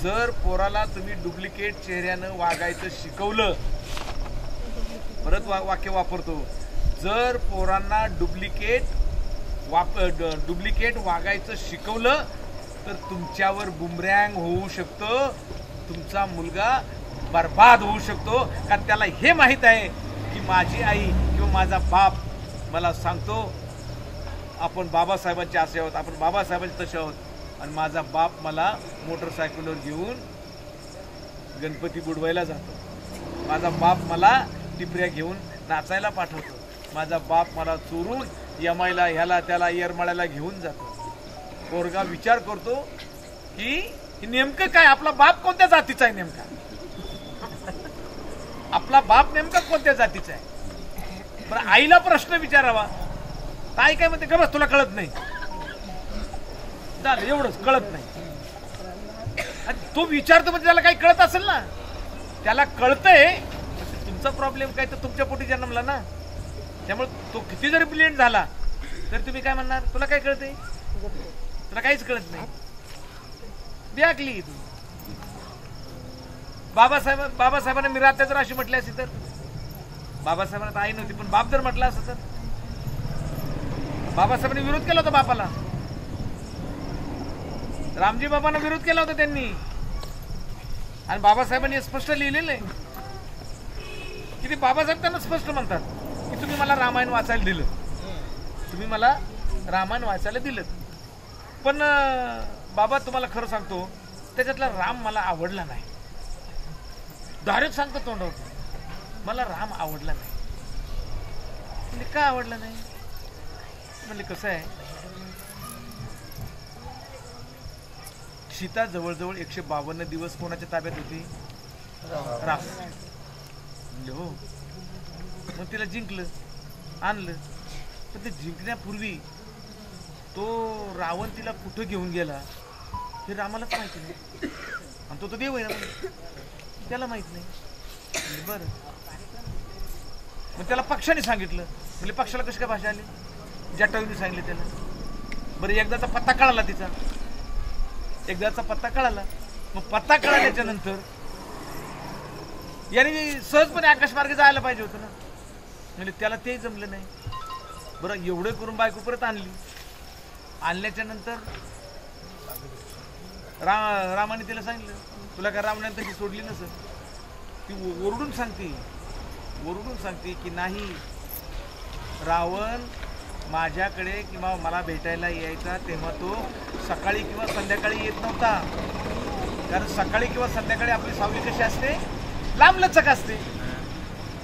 जर पोराला तुम्ही डुप्लिकेट चेहऱ्यानं वागायचं शिकवलं, परत वाक्य वापरतो, जर पोरांना डुप्लिकेट वागायचं शिकवलं तर तुमच्यावर बुमरँग होऊ शकतं, तुमचा मुलगा बर्बाद होऊ शकतो. कारण त्याला हे माहीत आहे की माझी आई किंवा माझा बाप मला सांगतो आपण बाबासाहेबांचे असे आहोत, आपण बाबासाहेबांचे तसे आहोत, आणि माझा बाप मला मोटरसायकलवर घेऊन गणपती बुडवायला जातो, माझा बाप मला टिपऱ्या घेऊन नाचायला पाठवतो, माझा बाप मला चोरून यमायला ह्याला त्याला येरमाळ्याला घेऊन जातो. पोरगा विचार करतो की नेमकं काय, आपला बाप कोणत्या जातीचा आहे, नेमका आपला बाप नेमका कोणत्या जातीचा आहे. पण आईला प्रश्न विचारावा, आई काय म्हणते, का तुला कळत नाही, झालं एवढंच, कळत नाही. आणि तो विचारतो म्हणजे त्याला काही कळत असेल ना, त्याला कळतंय. तुमचा प्रॉब्लेम काय, तर तुमच्या पोटी जन्मला ना, त्यामुळे तो किती जरी ब्रिलियंट झाला तर तुम्ही काय म्हणणार, तुला काय कळतंय, तुला काहीच कळत नाही, ब्याकली तू. बाबासाहेबांना मी रात्या जर अशी म्हटली असती तर, बाबासाहेबांना आई नव्हती पण बाप जर म्हटला असं तर, बाबासाहेबांनी विरोध केला होता बापाला, रामजी बाबांना विरोध केला होता त्यांनी, आणि बाबासाहेबांनी स्पष्ट लिहिलेलं आहे की ते बाबासाहेब त्यांना स्पष्ट म्हणतात की तुम्ही मला रामायण वाचायला दिलं, तुम्ही मला रामायण वाचायला दिलं, पण बाबा तुम्हाला खरं सांगतो, त्याच्यातला राम मला आवडला नाही. डायरेक्ट सांगतो तोंडावर, मला राम आवडला नाही. म्हणजे का आवडला नाही? म्हणजे कसं आहे, सीता जवळजवळ 152 दिवस कोणाच्या ताब्यात होती? राम. म्हणजे हो, मग तिला जिंकलं, आणलं. पण ते जिंकण्यापूर्वी तो रावण तिला कुठं घेऊन गेला हे रामालाच माहिती नाही. आणि तो देव आहे ना, त्याला माहित नाही. म्हणजे बरं, मग त्याला पक्षाने सांगितलं. म्हणजे पक्षाला कशी काय भाषा आली? जटायूने सांगितलं त्याला. बरं, एकदाचा पत्ता कळाला तिचा, एकदाचा पत्ता कळाला. मग पत्ता कळाल्याच्या नंतर याने सहजपणे आकाशमार्गे जायला पाहिजे होतं ना. म्हणजे त्याला ते जमलं नाही. बरं, एवढं करून बायको परत आणली. आणल्याच्या नंतर रामाने तिला सांगितलं, तुला काय रावणाने तशी सोडली नसेल. ती ओरडून सांगते की नाही, रावण माझ्याकडे किंवा मला भेटायला यायचा तेव्हा तो सकाळी किंवा संध्याकाळी येत नव्हता. कारण सकाळी किंवा संध्याकाळी आपली सावली कशी असते? लांबलचक असते.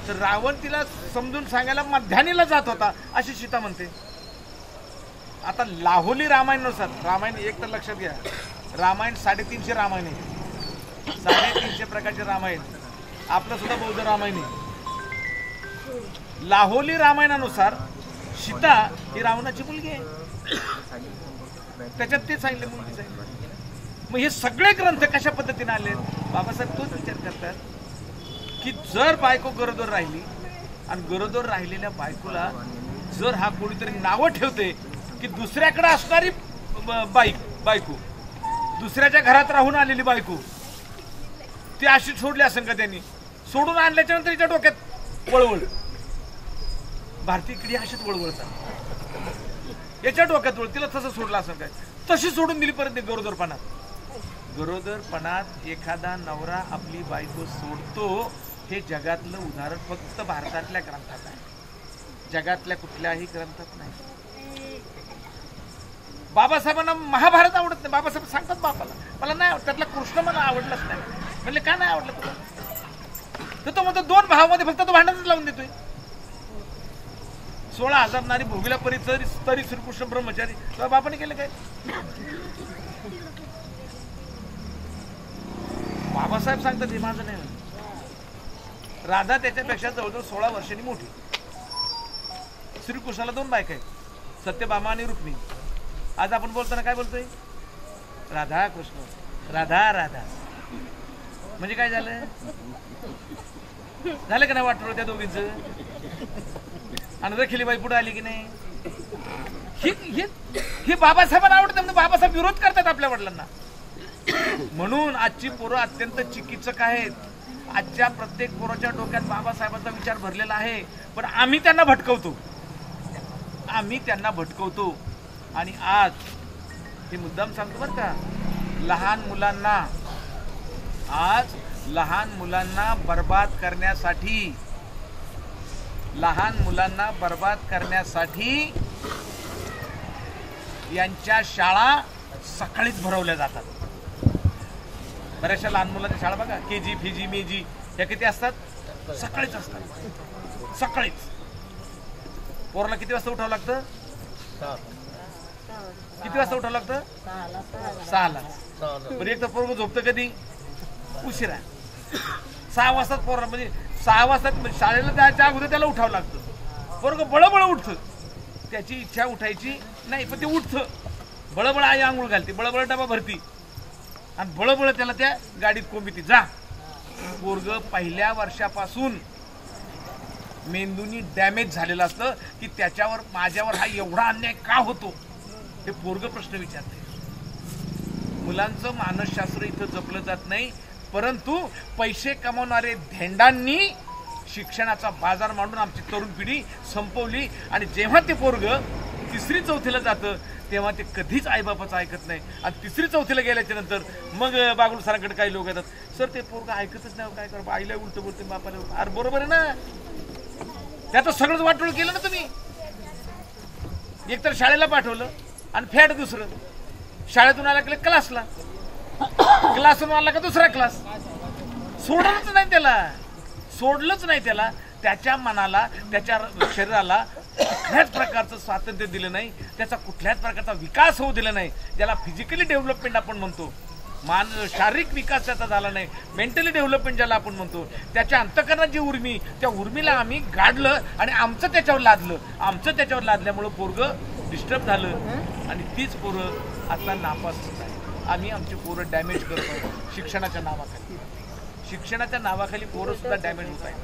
तर रावण तिला समजून सांगायला मध्यानीला जात होता, अशी सीता म्हणते. आता लाहोली रामायणानुसार, रामायण एक तर लक्षात घ्या, रामायण 350 रामायण आहे. 350 प्रकारचे रामायण. आपलं सुद्धा बौद्ध रामायण आहे. लाहोली रामायणानुसार सीता ही रावणाची मुलगी आहे. त्याच्यात ते सांगितलं, मुलगी सांगितलं. मग हे सगळे ग्रंथ कशा पद्धतीने आले? बाबासाहेब तोच विचार करतात की जर बायको गरोदर राहिली आणि गरोदर राहिलेल्या बायकोला जर हा कोणीतरी नावं ठेवते की दुसऱ्याकडे असणारी बायको, दुसऱ्याच्या घरात राहून आलेली बायको, ती अशी सोडली असेल का? त्यांनी सोडून आणल्याच्या नंतर तिच्या डोक्यात वळवळ. भारतीय पिढी अशीच वळवळतात, याच्या डोक्यात वळ. तिला तसं सोडलं असेल काय? तशी सोडून दिली परत गरोदरपणात. गरोदरपणात एखादा नवरा आपली बायको सोडतो, हे जगातलं उदाहरण फक्त भारतातल्या ग्रंथात आहे, जगातल्या कुठल्याही ग्रंथात नाही. बाबासाहेबांना महाभारत आवडत नाही. बाबासाहेब सांगतात बापाला, मला नाही आवडत, त्यातला कृष्ण मला आवडलाच नाही. म्हणले का नाही आवडलं तुला? तर तो म्हणतो 2 भावामध्ये फक्त तो भांडणच लावून देतोय. 16,000 नारी भोगीला परी तरी श्रीकृष्ण ब्रह्मचारी. तुला बापाने केलं काय? बाबासाहेब सांगतात हे माझं नाही. राधा त्याच्यापेक्षा जवळजवळ 16 वर्षांनी मोठी. श्रीकृष्णाला 2 बायका आहेत, सत्यभामा आणि रुक्मिणी. आज आपण बोलताना काय बोलतोय? राधा कृष्ण, राधा राधा. म्हणजे काय झालं? झालं का नाही वाटलं त्या दोघींच? आणि रखिलीबाई पुढे आली की नाही? हे बाबासाहेबांना आवडतं म्हणून बाबासाहेब विरोध करतात आपल्या वडिलांना. म्हणून आजची पोरं अत्यंत चिकित्सक आहेत. आजच्या प्रत्येक पोराच्या डोक्यात बाबासाहेबांचा विचार भरलेला आहे. पण आम्ही त्यांना भटकवतो. आणि आज हे मुद्दाम सांगतो बरं का, लहान मुलांना बर्बाद करण्यासाठी यांच्या शाळा सकाळीच भरवल्या जातात. बऱ्याचशा लहान मुलांच्या शाळा बघा, केजी फिजी मेजी या किती असतात? सकाळीच असतात. सकाळीच. पोराला किती वाजता उठावं लागतं? किती वाजता उठावं लागतं? 6ला. बरं, एक तर पोरग झोपतं कधी? उशिरा. 6 वाजता पोराला, म्हणजे 6 वाजता शाळेला जायच्या अगोदर त्याला उठावं लागतं. पोरग बळबळ उठतं. त्याची इच्छा उठायची नाही, पण ते उठतं. बळबळ आई आंघोळ घालते, बळबळ डबा भरती आणि बळबळ त्याला त्या गाडीत कोंबीती. जा. पोरग पहिल्या वर्षापासून मेंदूनी डॅमेज झालेलं असतं की त्याच्यावर माझ्यावर हा एवढा अन्याय का होतो हे पोरग प्रश्न विचारते. मुलांचं मानसशास्त्र इथं जपलं जात नाही, परंतु पैसे कमावणारे धेंडांनी शिक्षणाचा बाजार मांडून आमची तरुण पिढी संपवली. आणि जेव्हा ते पोरग 3री 4थीला जातं तेव्हा ते कधीच आईबापाचं ऐकत नाही. आणि 3री 4थीला गेल्याच्या नंतर मग बागुल सरांकडे काही लोक येतात, सर ते पोरग ऐकतच नाही, काय करा, आईला उलट बोलते, बापाला. अरे बरोबर आहे ना, त्याचं सगळंच वाटोळ केलं ना तुम्ही. एकतर शाळेला पाठवलं आणि फॅट दुसरं. शाळेतून आला की क्लासला, क्लासहून आला का दुसरा क्लास. सोडलंच नाही त्याला. त्याच्या मनाला, त्याच्या शरीराला कुठल्याच प्रकारचं स्वातंत्र्य दिलं नाही, त्याचा कुठल्याच प्रकारचा विकास होऊ दिला नाही. ज्याला फिजिकली डेव्हलपमेंट आपण म्हणतो, शारीरिक विकास त्याचा झाला नाही, मेंटली डेव्हलपमेंट ज्याला आपण म्हणतो, त्याच्या अंतःकरणात जी उर्मी, त्या उर्मीला आम्ही गाडलं आणि आमचं त्याच्यावर लादल्यामुळं पोरगं डिस्टर्ब झालं आणि तीच पोरं आता नापास होत आहे. आम्ही आमची पोरं डॅमेज करतो शिक्षणाच्या नावाखाली पोरं सुद्धा डॅमेज होत आहे.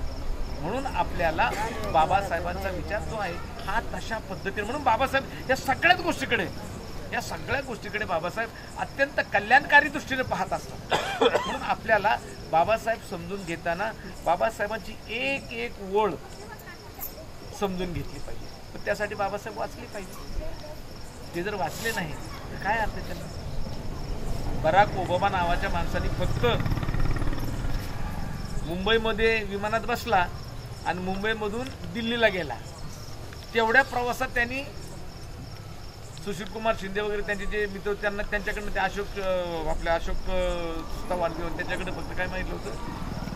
म्हणून आपल्याला बाबासाहेबांचा विचार जो आहे हा तशा पद्धतीने, म्हणून बाबासाहेब या सगळ्या गोष्टीकडे बाबासाहेब अत्यंत कल्याणकारी दृष्टीने पाहत असतात. म्हणून आपल्याला बाबासाहेब समजून घेताना बाबासाहेबांची एक एक ओळ समजून घेतली पाहिजे. पण त्यासाठी बाबासाहेब वाचले पाहिजे. ते जर वाचले नाही तर काय अर्थ त्याला. बराक ओबामा नावाच्या माणसाने फक्त मुंबईमध्ये विमानात बसला आणि मुंबईमधून दिल्लीला गेला, तेवढ्या प्रवासात त्यांनी सुशीलकुमार शिंदे वगैरे त्यांचे जे मित्र त्यांना त्यांच्याकडनं ते अशोक चव्हाण त्याच्याकडे फक्त काय माहिती होतं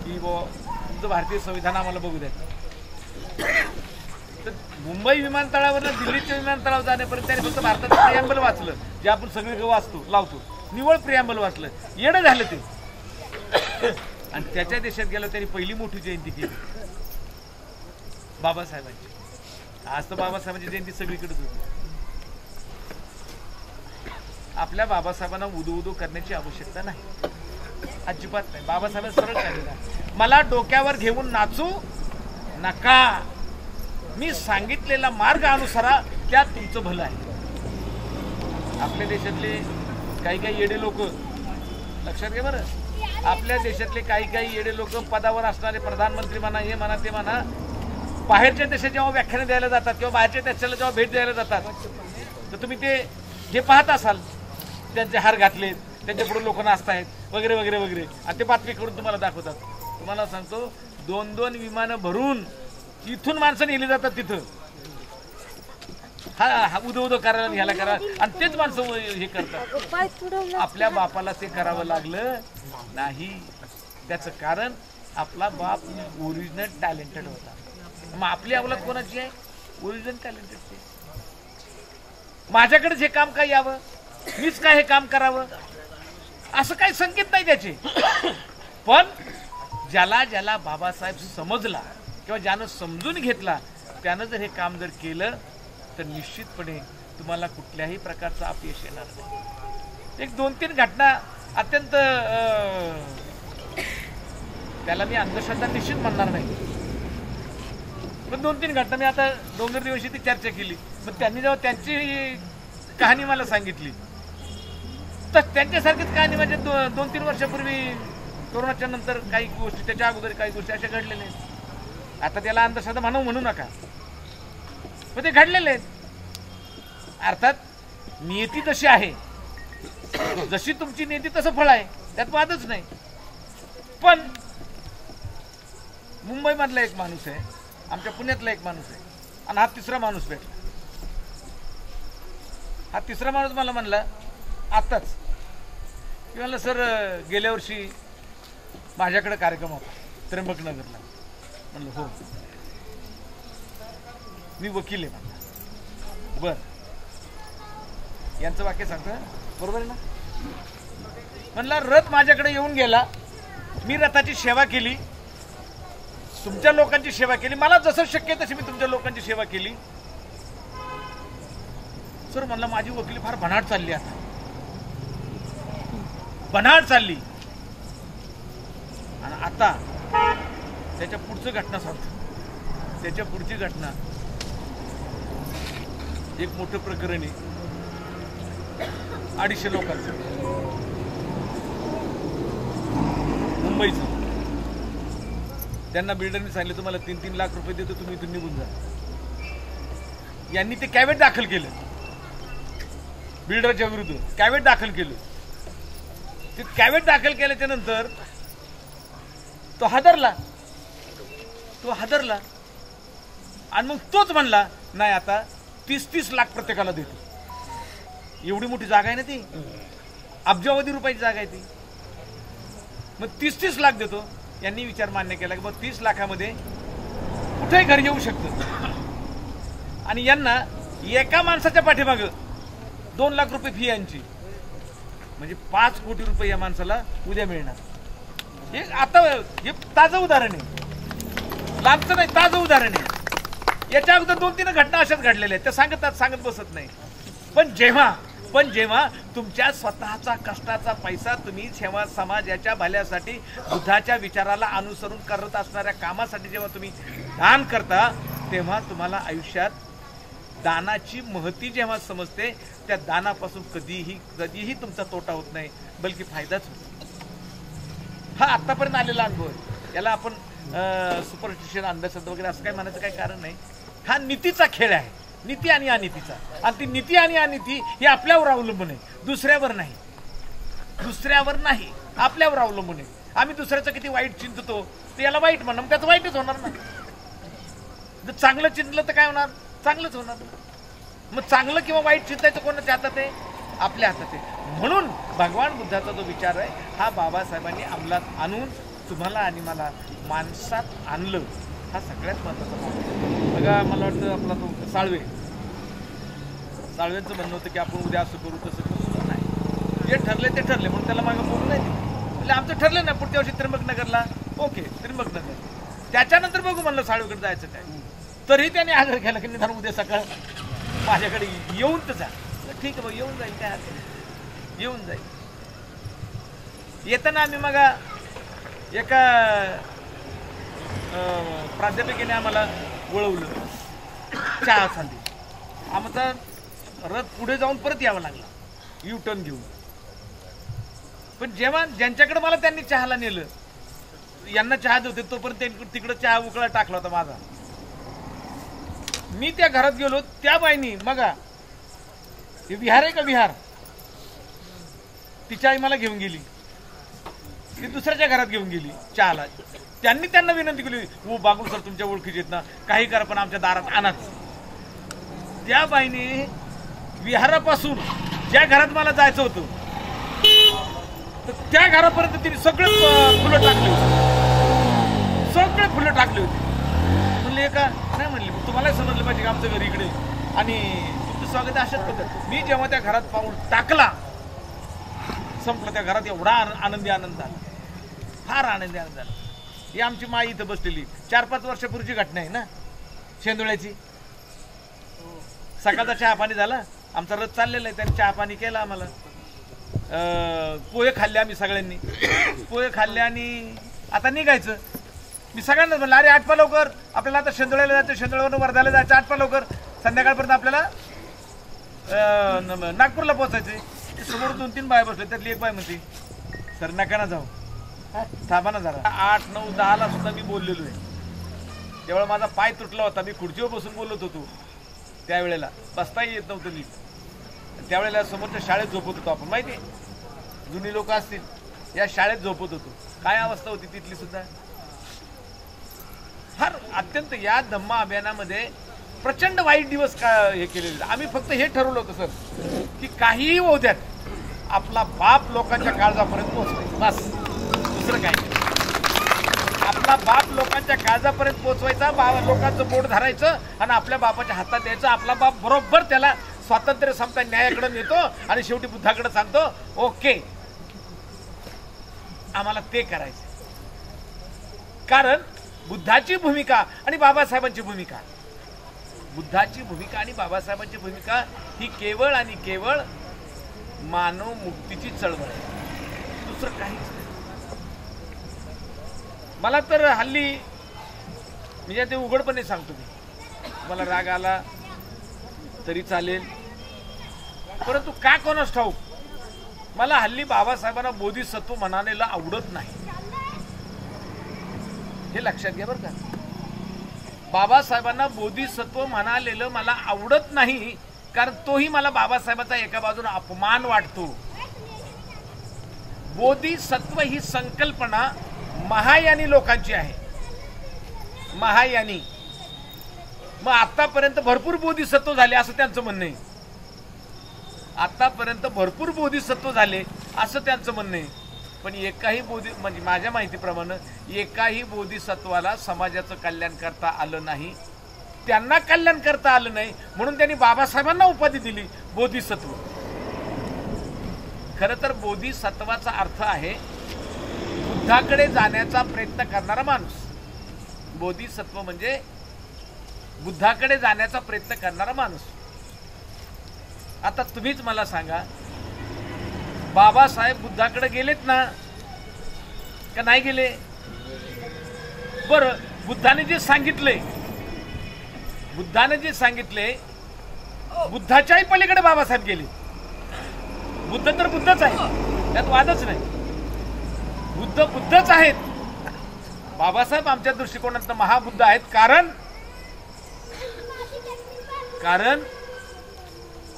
की तुमचं भारतीय संविधान आम्हाला बघू द्या. तर मुंबई विमानतळावरनं दिल्लीच्या विमानतळावर जाण्यापर्यंत त्यांनी फक्त भारताचं प्रिॲम्बल वाचलं, जे आपण सगळे लावतो, निवळ प्रिॲम्बल वाचलं. येणं झालं ते. आणि त्याच्या देशात गेलो त्यांनी पहिली मोठी जयंती केली बाबासाहेबांची. आज तर बाबासाहेबांची जयंती सगळीकडेच होती. आपल्या बाबासाहेबांना उदू करण्याची आवश्यकता नाही, अजिबात नाही. बाबासाहेब सरळ सांगितलं, मला डोक्यावर घेऊन नाचू नका, मी सांगितलेला मार्ग अनुसरा, त्यात तुमचं भलं आहे. आपल्या देशातले काही येडे लोक, लक्षात घ्या बरं, आपल्या देशातले काही येडे लोक पदावर असणारे, प्रधानमंत्री म्हणा, हे म्हणा ते म्हणा, बाहेरच्या देशात जेव्हा व्याख्याने द्यायला जातात किंवा बाहेरच्या देशाला जेव्हा भेट द्यायला जातात तर तुम्ही ते जे पाहत असाल, त्यांचे हार घातलेत, त्यांच्या पुढे लोक नाचतायत वगैरे वगैरे वगैरे, आणि ते बातमी करून तुम्हाला दाखवतात. तुम्हाला सांगतो 2-2 विमानं भरून इथून माणसं नेली जातात तिथं, हा उदो करायला घ्यायला करा, आणि तेच माणसं हे करतात. आपल्या बापाला ते करावं लागलं नाही. त्याचं कारण आपला बाप ओरिजिनल टॅलेंटेड होता. मग आपली अवलाद कोणाची आहे? ओरिजिनल टॅलेंटेडची. माझ्याकडेच हे काम काय यावं, मीच काय हे काम करावं, असं काही संकेत नाही त्याचे. पण ज्याला बाबासाहेब समजला किंवा ज्यानं समजून घेतला, त्यानं जर हे काम जर केलं तर निश्चितपणे तुम्हाला कुठल्याही प्रकारचं अपयश येणार नाही. एक 2-3 घटना अत्यंत, त्याला मी अंधश्रद्धा निश्चित म्हणणार नाही, पण 2-3 घटना मी आता डोंगर दिवशी ती चर्चा केली. मग त्यांनी जेव्हा त्यांची कहाणी मला सांगितली तर त्यांच्यासारखीच कहाणी म्हणजे 2-3 वर्षापूर्वी कोरोनाच्या नंतर काही गोष्टी, त्याच्या अगोदर काही गोष्टी अशा घडलेल्या आहेत. आता त्याला अंधश्रद्धा म्हणू नका, पण ते घडलेले आहेत. अर्थात नियती तशी आहे, जशी तुमची नियती तसं फळ आहे, त्यात वादच नाही. पण मुंबईमधला एक माणूस आहे, आमच्या पुण्यातला एक माणूस आहे, आणि हा तिसरा माणूस भेटला. हा तिसरा माणूस मला म्हणला आत्ताच की म्हणलं सर गेल्या वर्षी माझ्याकडे कार्यक्रम होता त्र्यंबकनगरला. म्हणलं हो, मी वकील आहे. म्हणला बर, यांचं वाक्य सांगतं बरोबर आहे ना. म्हणला रथ माझ्याकडे येऊन गेला, मी रथाची सेवा केली, तुमच्या लोकांची सेवा केली, मला जसं शक्य तशी मी तुमच्या लोकांची सेवा केली. सर म्हणला माझी वकिली फार बनाट चालली, आता बनाट चालली. आणि आता त्याच्या पुढचं घटना सांगतो. त्याच्या पुढची घटना, एक मोठं प्रकरण आहे, 250 लोकांचं, मुंबईचं. त्यांना बिल्डरने सांगितलं तुम्हाला 3-3 लाख रुपये देतो, तुम्ही इथून निघून जा. यांनी ते कॅवेट दाखल केलं, बिल्डरच्या विरुद्ध कॅवेट दाखल केलं. ते कॅवेट दाखल केल्याच्या नंतर तो हादरला आणि मग तोच म्हणला नाही आता 30-30 लाख प्रत्येकाला देतो. एवढी मोठी जागा आहे ना ती, अब्जावधी रुपयाची जागा आहे ती. मग 30-30 लाख देतो. यांनी विचार मान्य केला की मग 30 लाखामध्ये कुठेही घर येऊ शकतं. आणि यांना एका माणसाच्या पाठीमागं 2 लाख रुपये फी यांची, म्हणजे 5 कोटी रुपये या माणसाला उद्या मिळणार. हे आता हे ताजं उदाहरण आहे, लांबचं नाही, ताजं उदाहरण आहे. याच्या अगोदर 2-3 घटना अशाच घडलेल्या आहेत, त्या सांगत बसत नाही. पण जेव्हा तुमच्या स्वतःचा कष्टाचा पैसा तुम्ही समाजाच्या भल्यासाठी बुद्धाच्या विचाराला अनुसरून करत असणाऱ्या कामासाठी जेव्हा तुम्ही दान करता, तेव्हा तुम्हाला आयुष्यात दानाची महती जेव्हा समजते, त्या दानापासून कधीही तुमचा तोटा होत नाही, बल्कि फायदाच होतो. हा आतापर्यंत आलेला अनुभव आहे. याला आपण सुपरस्टिशन, अंधश्रद्धा वगैरे असं काही म्हणायचं काही कारण नाही. हा नीतीचा खेळ आहे, नीती आणि अनितीचा. आणि ती नीती आणि अनिती ही आपल्यावर अवलंबून आहे, दुसऱ्यावर नाही, आपल्यावर अवलंबून आहे. आम्ही दुसऱ्याचं किती वाईट चिंततो, ते याला वाईट म्हणा, मग त्याचं वाईटच होणार ना. जर चांगलं चिंतलं तर काय होणार, चांगलंच होणार. मग चांगलं किंवा वाईट चिंतायचं कोणाच्या हातात आहे, आपल्या हातात आहे. म्हणून भगवान बुद्धाचा जो विचार आहे हा बाबासाहेबांनी अंमलात आणून तुम्हाला आणि मला माणसात आणलं, हा सगळ्यात महत्वाचा भाग. बघा, मला वाटतं आपला तो साळवेंचं म्हणणं होतं की आपण उद्या असं करू तसं करू. नाही, जे ठरले ते ठरले, म्हणून त्याला मागं बोलू नाही दिलं. म्हणजे आमचं ठरलं ना पुढच्या वर्षी त्र्यंबकनगरला, ओके त्र्यंबकनगर. त्याच्यानंतर बघू म्हणलं साळवेकडे जायचं काय. तरी त्याने आग्रह केला की निदान उद्या सकाळ माझ्याकडे येऊन तर जा. ठीक आहे, मग येऊन जाईल, काय येऊन जाईल. येताना आम्ही मग एका प्राध्यापिकेने आम्हाला वळवलं चहासाठी. आमचा रथ पुढे जाऊन परत यावं लागला यू टर्न घेऊन. पण जेव्हा ज्यांच्याकडे मला त्यांनी चहाला नेलं, यांना चहा देते, तोपर्यंत तिकडे चहा उकळा टाकला होता माझा. मी त्या घरात गेलो, त्या बाईनी मग हे विहार आहे का विहार, तिच्या आई मला घेऊन गेली, ती दुसऱ्याच्या घरात घेऊन गेली चहाला. त्यांनी त्यांना विनंती केली, हो बागुल सर तुमच्या ओळखीचे आहेत ना, काही करा पण आमच्या दारात आणाच. त्या बाईने विहारापासून ज्या घरात मला जायचं होतं तर त्या घरापर्यंत तिने सगळे फुलं टाकले होते, म्हणले का नाही, म्हणले तुम्हाला समजलं पाहिजे की आमचं घर इकडे आणि तुमचं स्वागत अशाच पद्धत. मी जेव्हा त्या घरात पाऊल टाकला, संपलं. त्या घरात एवढा आनंद झाला, फार आनंदी आनंद झाला. ही आमची माई इथं बसलेली 4-5 वर्षापूर्वीची घटना आहे ना, शेंदुळ्याची. सकाळचा चहा पाणी झाला, आमचा रथ चाललेला आहे, त्यांनी चहा पाणी केला आम्हाला. पोहे खाल्ले आम्ही सगळ्यांनी, पोहे खाल्ले आणि आता निघायचं. मी सगळ्यांना म्हणलं, अरे आटपा लवकर, आपल्याला आता शेंदुळ्याला जायचं, शेंदुळ्यावरून वर्ध्याला जायचं, आटपा लवकर, संध्याकाळपर्यंत आपल्याला नागपूरला पोहोचायचे. समोर 2-3 बाया बसले, त्यातली एक बाय म्हणते, सर नका ना जाऊ, थांबा ना जरा. 8, 9, 10 सुद्धा मी बोललेलो आहे. त्यावेळेला माझा पाय तुटला होता, मी खुर्चीवर बसून बोलत होतो. त्यावेळेला बसताही येत नव्हतं नीट. त्यावेळेला समोरच्या शाळेत झोपत होतो आपण, माहिती आहे, जुनी लोक असतील, या शाळेत झोपत होतो. काय अवस्था होती तिथली सुद्धा. फार अत्यंत या धम्मा अभियानामध्ये प्रचंड वाईट दिवस हे केलेले. आम्ही फक्त हे ठरवलं होतं सर की काहीही होऊ द्यात, आपला बाप लोकांच्या काळजापर्यंत पोहोचवायचा, बस, दुसरं काही नाही. आपला बाप लोकांच्या काळजापर्यंत पोहोचवायचा, लोकांचं बोट धरायचं आणि आपल्या बापाच्या हातात द्यायचं. आपला बाप बरोबर त्याला स्वातंत्र्य समता न्यायाकडे नेतो आणि शेवटी बुद्धाकडे सांगतो, ओके आम्हाला ते करायचं. कारण बुद्धाची भूमिका आणि बाबासाहेबांची भूमिका, बुद्धाची भूमिका आणि बाबासाहेबांची भूमिका ही केवळ आणि केवळ मानव मुक्तीची चळवळ आहे, दुसरं काहीच नाही. मला तर हल्ली म्हणजे ते उघडपणे सांगतो मी, मला राग आला तरी चालेल, परंतु का कोणास ठाऊक मला हल्ली बाबासाहेबांना बोधिसत्व म्हणायला आवडत नाही. हे लक्षात घ्या बरं का, बाबासाहेबांना बोधिसत्व म्हणालेलं मला आवडत नाही, कारण तोही मला बाबासाहेबांचा एका बाजूने अपमान वाटतो. बोधिसत्व ही संकल्पना महायानी लोकांची आहे, महायानी. मग आतापर्यंत भरपूर बोधिसत्व झाले असं त्यांचं म्हणणं आहे. आतापर्यंत भरपूर बोधिसत्व झाले असं त्यांचं म्हणणं आहे, पण एकाही म्हणजे माझ्या माहितीप्रमाणे एकाही बोधिसत्वाला समाजाचं कल्याण करता आलं नाही, त्यांना कल्याण करता आलं नाही, म्हणून त्यांनी बाबासाहेबांना उपाधी दिली बोधिसत्व. खरं तर बोधिसत्वाचा अर्थ आहे बुद्धाकडे जाण्याचा प्रयत्न करणारा माणूस. बोधिसत्व म्हणजे बुद्धाकडे जाण्याचा प्रयत्न करणारा माणूस. आता तुम्हीच मला सांगा, बाबासाहेब बुद्धाकडे गेलेत ना का नाही गेले? बरं, बुद्धाने जे सांगितले बुद्धाच्याही पलीकडे बाबासाहेब गेले. बुद्ध तर बुद्धच आहे, त्यात वादच नाही. बुद्ध बुद्धच आहेत. बाबासाहेब आमच्या दृष्टिकोनात महाबुद्ध आहेत, कारण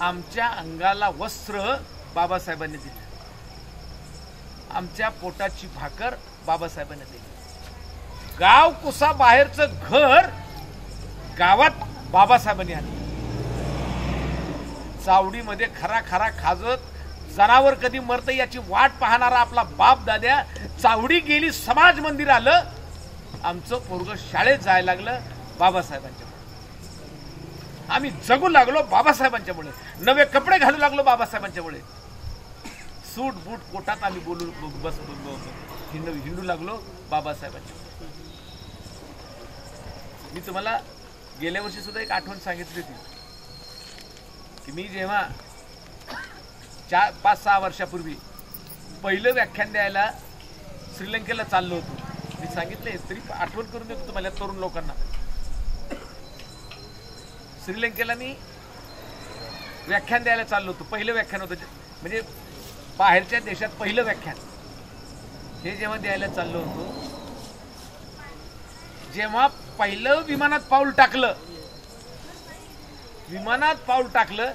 आमच्या अंगाला वस्त्र बाबासाहेबांनी दिले, आमच्या पोटाची भाकर बाबासाहेबांनी दिली, गाव कुसा बाहेरचं घर गावात बाबासाहेबांनी आणलं. चावडीमध्ये खरा खरा खाजत जनावर कधी मरतं याची वाट पाहणारा आपला बाप दाद्या चावडी गेली, समाज मंदिर आलं, आमचं पोरगं शाळेत जायला लागलं बाबासाहेबांच्यामुळे. आम्ही जगू लागलो बाबासाहेबांच्यामुळे, नवे कपडे घालू लागलो बाबासाहेबांच्यामुळे, सूट बूट कोटात आम्ही हिंडू लागलो बाबासाहेबांच्यामुळे. मी तुम्हाला गेल्या वर्षी सुद्धा एक आठवण सांगितली होती की मी जेव्हा 5-6 वर्षापूर्वी पहिलं व्याख्यान द्यायला श्रीलंकेला चाललो होतो, मी सांगितले तरी आठवण करून देतो तुम्हाला तरुण लोकांना. श्रीलंकेला मी व्याख्यान द्यायला चाललो होतो, पहिलं व्याख्यान होतं, म्हणजे बाहेरच्या देशात पहिलं व्याख्यान. हे जेव्हा द्यायला चाललो होतो, जेव्हा पहिलं विमानात पाऊल टाकलं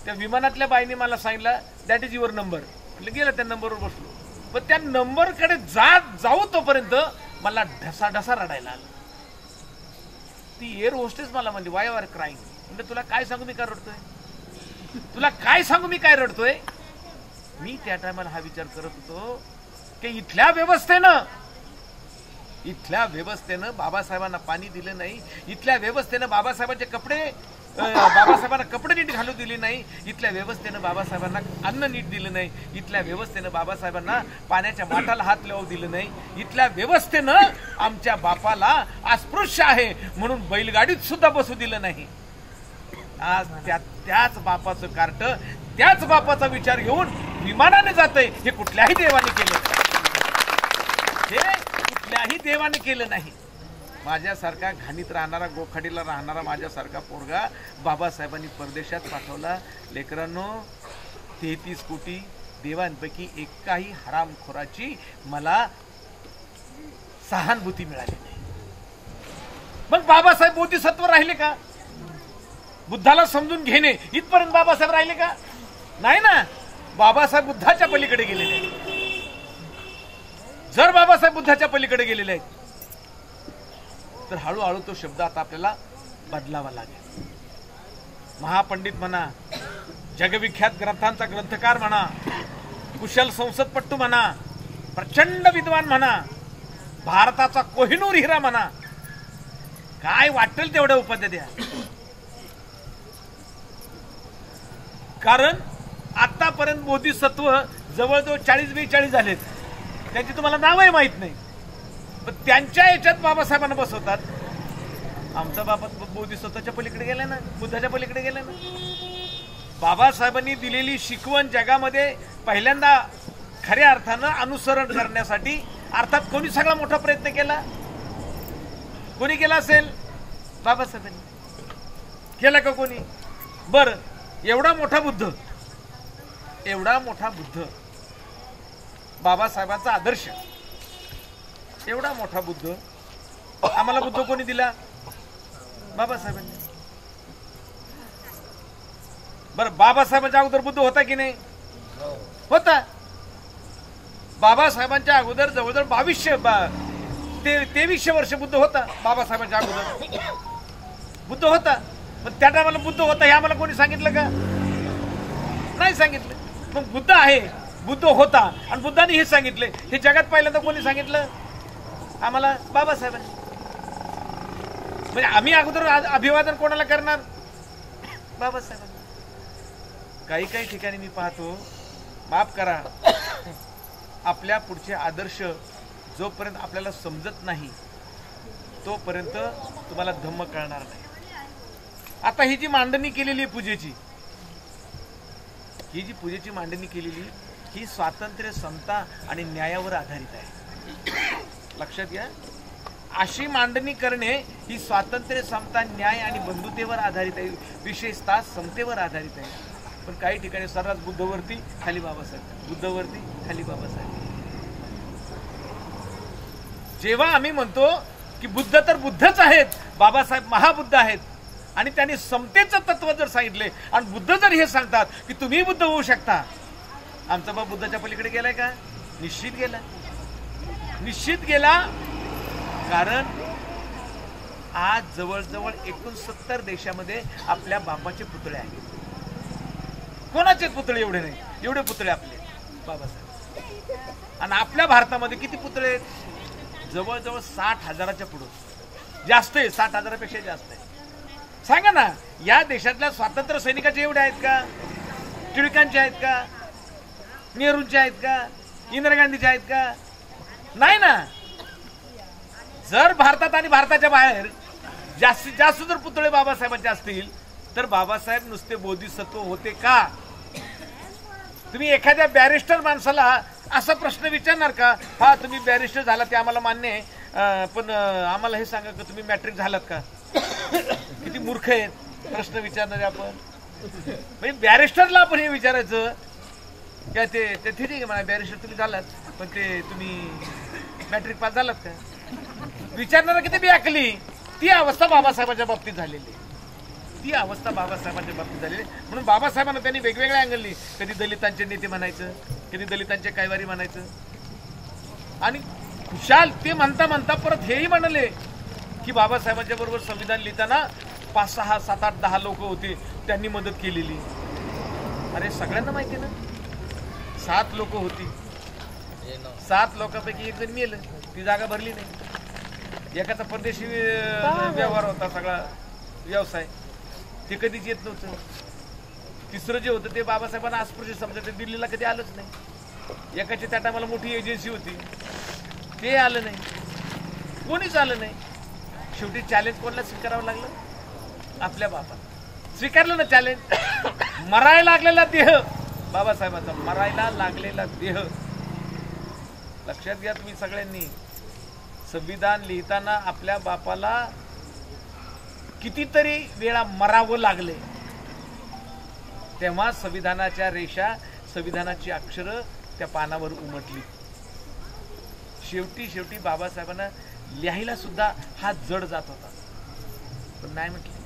त्या विमानातल्या बाईने मला सांगितलं दॅट इज युअर नंबर. गेलं त्या नंबरवर बसलो, पण त्या नंबरकडे जाऊ तोपर्यंत मला ढसा रडायला आला. ती एअर होस्टेस मला म्हणली वाय आर क्राईंग. म्हणजे तुला काय सांगू मी काय रडतोय. मी त्या टायमाला हा विचार करत होतो की इथल्या व्यवस्थेनं बाबासाहेबांना पाणी दिलं नाही, इथल्या व्यवस्थेनं बाबासाहेबांचे बाबासाहेबांना कपडे नीट घालू दिले नाही, इथल्या व्यवस्थेनं बाबासाहेबांना अन्न नीट दिलं नाही, इथल्या व्यवस्थेनं बाबासाहेबांना पाण्याच्या माठाला हात लावू दिलं नाही, इथल्या व्यवस्थेनं आमच्या बापाला अस्पृश्य आहे म्हणून बैलगाडीत सुद्धा बसू दिलं नाही. आज त्याच बापाचं कार्ट, त्याच बापाचा विचार घेऊन विमानाने जातंय. हे कुठल्याही देवाने केलं नाही. माझ्यासारखा घाणीत राहणारा, गोखाडीला राहणारा माझ्यासारखा पोरगा बाबासाहेबांनी परदेशात पाठवला. लेकरांनो, 33 कोटी देवांपैकी एकाही हरामखोराची मला सहानुभूती मिळाली नाही. मग बाबासाहेब बोधिसत्व राहिले का? बुद्धाला समजून घेणे इथपर्यंत बाबासाहेब राहिले का? नाही ना. बाबासाहेब बुद्धाच्या पलीकडे गेलेले आहेत. जर बाबासाहेब बुद्धाच्या पलीकडे गेलेले आहेत तर हळूहळू तो शब्द आता आपल्याला बदलावा लागेल. महापंडित म्हणा, जगविख्यात ग्रंथांचा ग्रंथकार म्हणा, कुशल संसदपट्टू म्हणा, प्रचंड विद्वान म्हणा, भारताचा कोहिनूर हिरा म्हणा, काय वाटेल तेवढ्या उपाध्या द्या. कारण आतापर्यंत बोधिसत्व जवळजवळ 40-42 झालेत. त्यांची तुम्हाला नावही माहित नाही, पण त्यांच्या याच्यात बाबासाहेबांना बसवतात. आमचा बाबा बोधिसत्वाच्या पलीकडे गेला ना, बुद्धाच्या पलीकडे गेला ना. बाबासाहेबांनी दिलेली शिकवण जगामध्ये पहिल्यांदा खऱ्या अर्थानं अनुसरण करण्यासाठी अर्थात कोणी सगळा मोठा प्रयत्न केला? कोणी केला असेल? बाबासाहेबांनी केला का कोणी? बरं, एवढा मोठा बुद्ध बाबासाहेबांचा आदर्श, एवढा मोठा बुद्ध आम्हाला बुद्ध कोणी दिला? बाबासाहेबांनी. बरं, बाबासाहेबांच्या अगोदर बुद्ध होता की नाही? होता. बाबासाहेबांच्या अगोदर जवळजवळ 2300 वर्ष बुद्ध होता. बाबासाहेबांच्या अगोदर बुद्ध होता. पण त्या टायमाला बुद्ध होता हे आम्हाला कोणी सांगितलं का? नाही सांगितलं. मग बुद्ध आहे, बुद्ध होता आणि बुद्धाने हे सांगितले, हे जगात पहिल्यांदा कोणी सांगितलं? आम्हाला बाबासाहेबांनी. म्हणजे आम्ही अगोदर अभिवादन कोणाला करणार? बाबासाहेबांना. काही काही ठिकाणी मी पाहतो, माफ करा, आपल्या पुढचे आदर्श जोपर्यंत आपल्याला समजत नाही तोपर्यंत तुम्हाला धम्म कळणार नाही. आता ही जी मांडणी केलेली आहे पूजेची, ही जी पूजेची मांडणी केलेली ही स्वातंत्र्य, समता आणि न्यायावर आधारित आहे. लक्षात घ्या, अशी मांडणी करणे ही स्वातंत्र्य, समता, न्याय आणि बंधुतेवर आधारित आहे, विशेषतः समतेवर आधारित आहे. पण काही ठिकाणी सर्रास बुद्धवरती खाली बाबासाहेब, बुद्धवरती खाली बाबासाहेब. जेव्हा आम्ही म्हणतो की बुद्ध तर बुद्धच आहेत, बाबासाहेब महाबुद्ध आहेत आणि त्यांनी समतेचं तत्व जर सांगितले आणि बुद्ध जर हे सांगतात की तुम्ही बुद्ध होऊ शकता, आमचा बाप बुद्धाच्या पलीकडे गेलाय का? निश्चित गेला, निश्चित गेला. कारण आज जवळजवळ 69 देशामध्ये आपल्या बापाचे पुतळे आहेत. कोणाचे पुतळे एवढे नाही, एवढे पुतळे आपले बाबासाहेब. आणि आपल्या भारतामध्ये किती पुतळे आहेत? जवळजवळ 60,000च्या पुढे, जास्त आहे, 60,000पेक्षा जास्त आहे. सांगा ना, या देशातल्या स्वातंत्र्य सैनिकाचे एवढे आहेत का? टिळकांचे आहेत का? नेहरूंचे आहेत का? इंदिरा गांधीचे आहेत का? नाही ना. जर भारतात आणि भारताच्या बाहेर जास्तीत जास्त जर पुतळे बाबासाहेबांचे असतील तर बाबासाहेब नुसते बोधिसत्व होते का? तुम्ही एखाद्या बॅरिस्टर माणसाला असा प्रश्न विचारणार का? हा, तुम्ही बॅरिस्टर झाला ते आम्हाला मान्य आहे, पण आम्हाला हे सांगा की तुम्ही मॅट्रिक झालात का? किती मूर्ख आहेत प्रश्न विचारणारे आपण. म्हणजे बॅरिस्टरला आपण हे विचारायचं काय? ते ठीक आहे म्हणा, बॅरिस्टर तुम्ही झालात, पण ते तुम्ही मॅट्रिक पास झालात का? विचारणारा किती बेअकली. ती अवस्था बाबासाहेबांच्या बाबतीत झालेली, ती अवस्था बाबासाहेबांच्या बाबतीत झालेली. म्हणून बाबासाहेबांना त्यांनी वेगवेगळ्या अँगलनी, कधी दलितांचे नेते म्हणायचं, कधी दलितांचे कैवारी म्हणायचं, आणि खुशाल ते म्हणता म्हणता परत हेही म्हणाले की बाबासाहेबांच्या बरोबर संविधान लिहिताना 5, 6, 7, 8, 10 लोक होते, त्यांनी मदत केलेली. अरे सगळ्यांना माहिती ना, 7 लोक होती, 7 लोकांपैकी एक जण मेलं, ती जागा भरली नाही. एकाचा परदेशी व्यवहार होता, सगळा व्यवसाय, ते कधीच येत नव्हतं. तिसरं जे होतं ते बाबासाहेबांना अस्पृश्य समजायचं, ते दिल्लीला कधी आलंच नाही. एकाची त्या टायमाला मोठी एजन्सी होती, ते आलं नाही, कोणीच आलं नाही. शेवटी चॅलेंज कोणाला स्वीकारावं लागलं? आपल्या बापाला स्वीकारलं ना चॅलेंज. मरायला लागलेला देह बाबासाहेबांचा, मरायला लागलेला देह. लक्षात घ्या तुम्ही सगळ्यांनी, संविधान लिहिताना आपल्या बापाला कितीतरी वेळा मरावं लागले, तेव्हा संविधानाच्या रेषा, संविधानाची अक्षरं त्या पानावर उमटली. शेवटी बाबासाहेबांना लिहायला सुद्धा हा जड जात होता, पण नाही म्हटलं,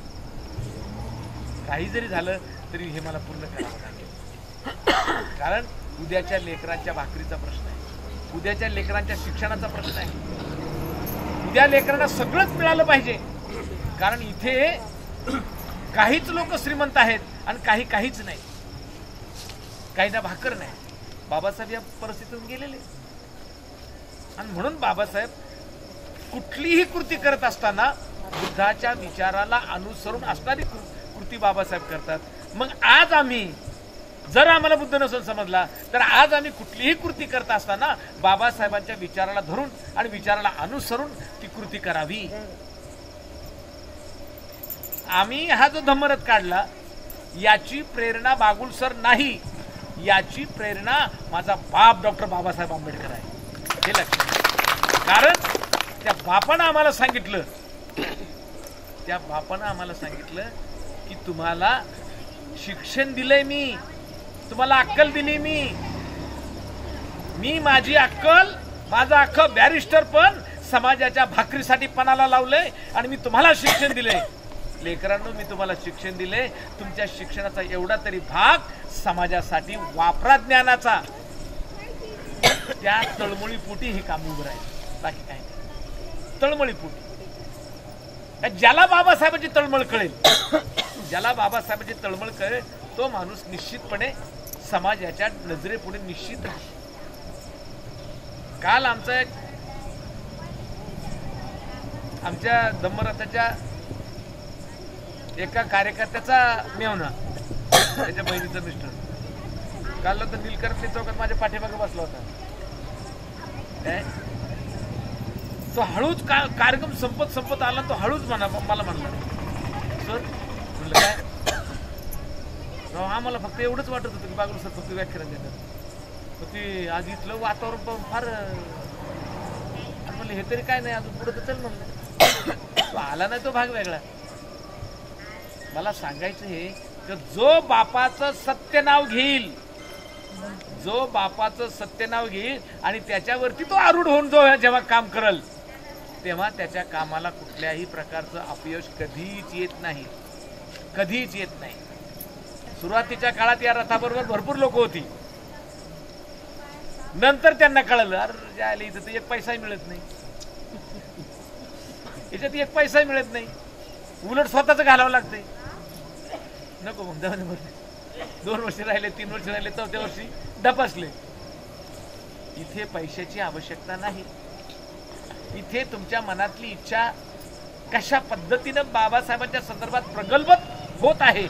काही जरी झालं तरी हे मला पूर्ण करावं लागेल. कारण उद्याच्या लेकरांच्या भाकरीचा प्रश्न आहे, उद्याच्या लेकरांच्या शिक्षणाचा प्रश्न आहे. उद्या लेकरांना सगळंच मिळालं पाहिजे. कारण इथे काहीच लोक श्रीमंत आहेत आणि काहीच नाही, काहींना भाकर नाही. बाबासाहेब या परिस्थितीतून गेलेले. आणि म्हणून बाबासाहेब कुठलीही कृती करत असताना बुद्धाच्या विचाराला अनुसरून असणारी कृती बाबासाहेब करतात. मग आज आम्ही, जर आम्हाला बुद्ध नसून समजला तर आज आम्ही कुठलीही कृती करत असताना बाबासाहेबांच्या विचाराला धरून आणि विचाराला अनुसरून ती कृती करावी. आम्ही हा जो धम्मरथ काढला याची प्रेरणा बागुल सर नाही, याची प्रेरणा माझा बाप डॉक्टर बाबासाहेब आंबेडकर आहे, हे लक्षात. कारण त्या बापानं आम्हाला सांगितलं की तुम्हाला शिक्षण दिलंय, मी तुम्हाला अक्कल दिली, मी माझी अक्कल, माझं अख्खं बॅरिस्टर पण समाजाच्या भाकरीसाठी पणाला लावलंय आणि मी तुम्हाला शिक्षण दिलंय. लेकरांनो, मी तुम्हाला शिक्षण दिले, तुमच्या शिक्षणाचा एवढा तरी भाग समाजासाठी वापरा ज्ञानाचा. त्या तळमळीपोटी हे काम उभं राहील, बाकी काय नाही. तळमळीपोटी. ज्याला बाबासाहेबांची तळमळ कळेल, ज्याला बाबासाहेबांची तळमळ कळेल तो माणूस निश्चितपणे समाजाच्या नजरेपुढे निश्चित राहते. काल आमच्या दम्मरथाच्या एका कार्यकर्त्याचा मेवना, त्याच्या बहिणीचं मिस्टर, काल तर नीलकंठे चौकात माझ्या पाठीमागे बसला होता. तो हळूच कार्यक्रम संपत आला, तो हळूच मला म्हणला, सर म्हणलं काय, आम्हाला फक्त एवढंच वाटत होतं की बागुल सर फक्त व्याख्यान देतात, तर ते आज इथलं वातावरण पाहून फार म्हणलं हे तरी काय नाही, अजून पुढे तर चल म्हणलं. तो आला नाही, तो भाग वेगळा. मला सांगायचं हे की जो बापाचं सत्य नाव घेईल, जो बापाचं सत्य नाव घेईल आणि त्याच्यावरती तो आरूढ होऊन जो जेव्हा काम करल, तेव्हा त्याच्या कामाला कुठल्याही प्रकारचं अपयश कधीच येत नाही, कधीच येत नाही. सुरुवातीच्या काळात या रथाबरोबर भरपूर लोक होती. नंतर त्यांना कळलं, अरे आले इथं तर एक पैसाही मिळत नाही, याच्यात एक पैसाही मिळत नाही, उलट स्वतःच घालावं लागतंय. नको मग 2 वर्ष राहिले, 3 वर्ष राहिले, 4थ्या वर्षी डपासले. इथे पैशाची आवश्यकता नाही. इथे तुमच्या मनातली इच्छा कशा पद्धतीनं बाबासाहेबांच्या संदर्भात प्रगल्भत होत आहे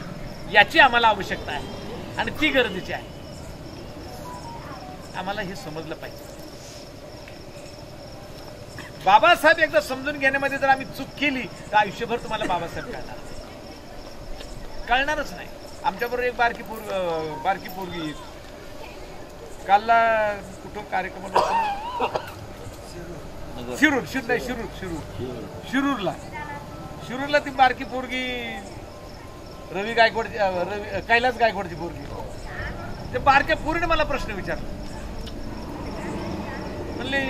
याची आम्हाला आवश्यकता आहे आणि ती गरजेची आहे. आम्हाला हे समजलं पाहिजे. बाबासाहेब एकदा समजून घेण्यामध्ये जर आम्ही चूक केली तर आयुष्यभर तुम्हाला बाबासाहेब कळणारच नाही. आमच्याबरोबर एक बारकी पोरगी कालला कुठं कार्यक्रम शिरूरला ती बारकी पोरगी रवी गायकवाड, कैलास गायकवाडची पोरगी, ते बारक्या पोरीने मला प्रश्न विचारला. म्हणले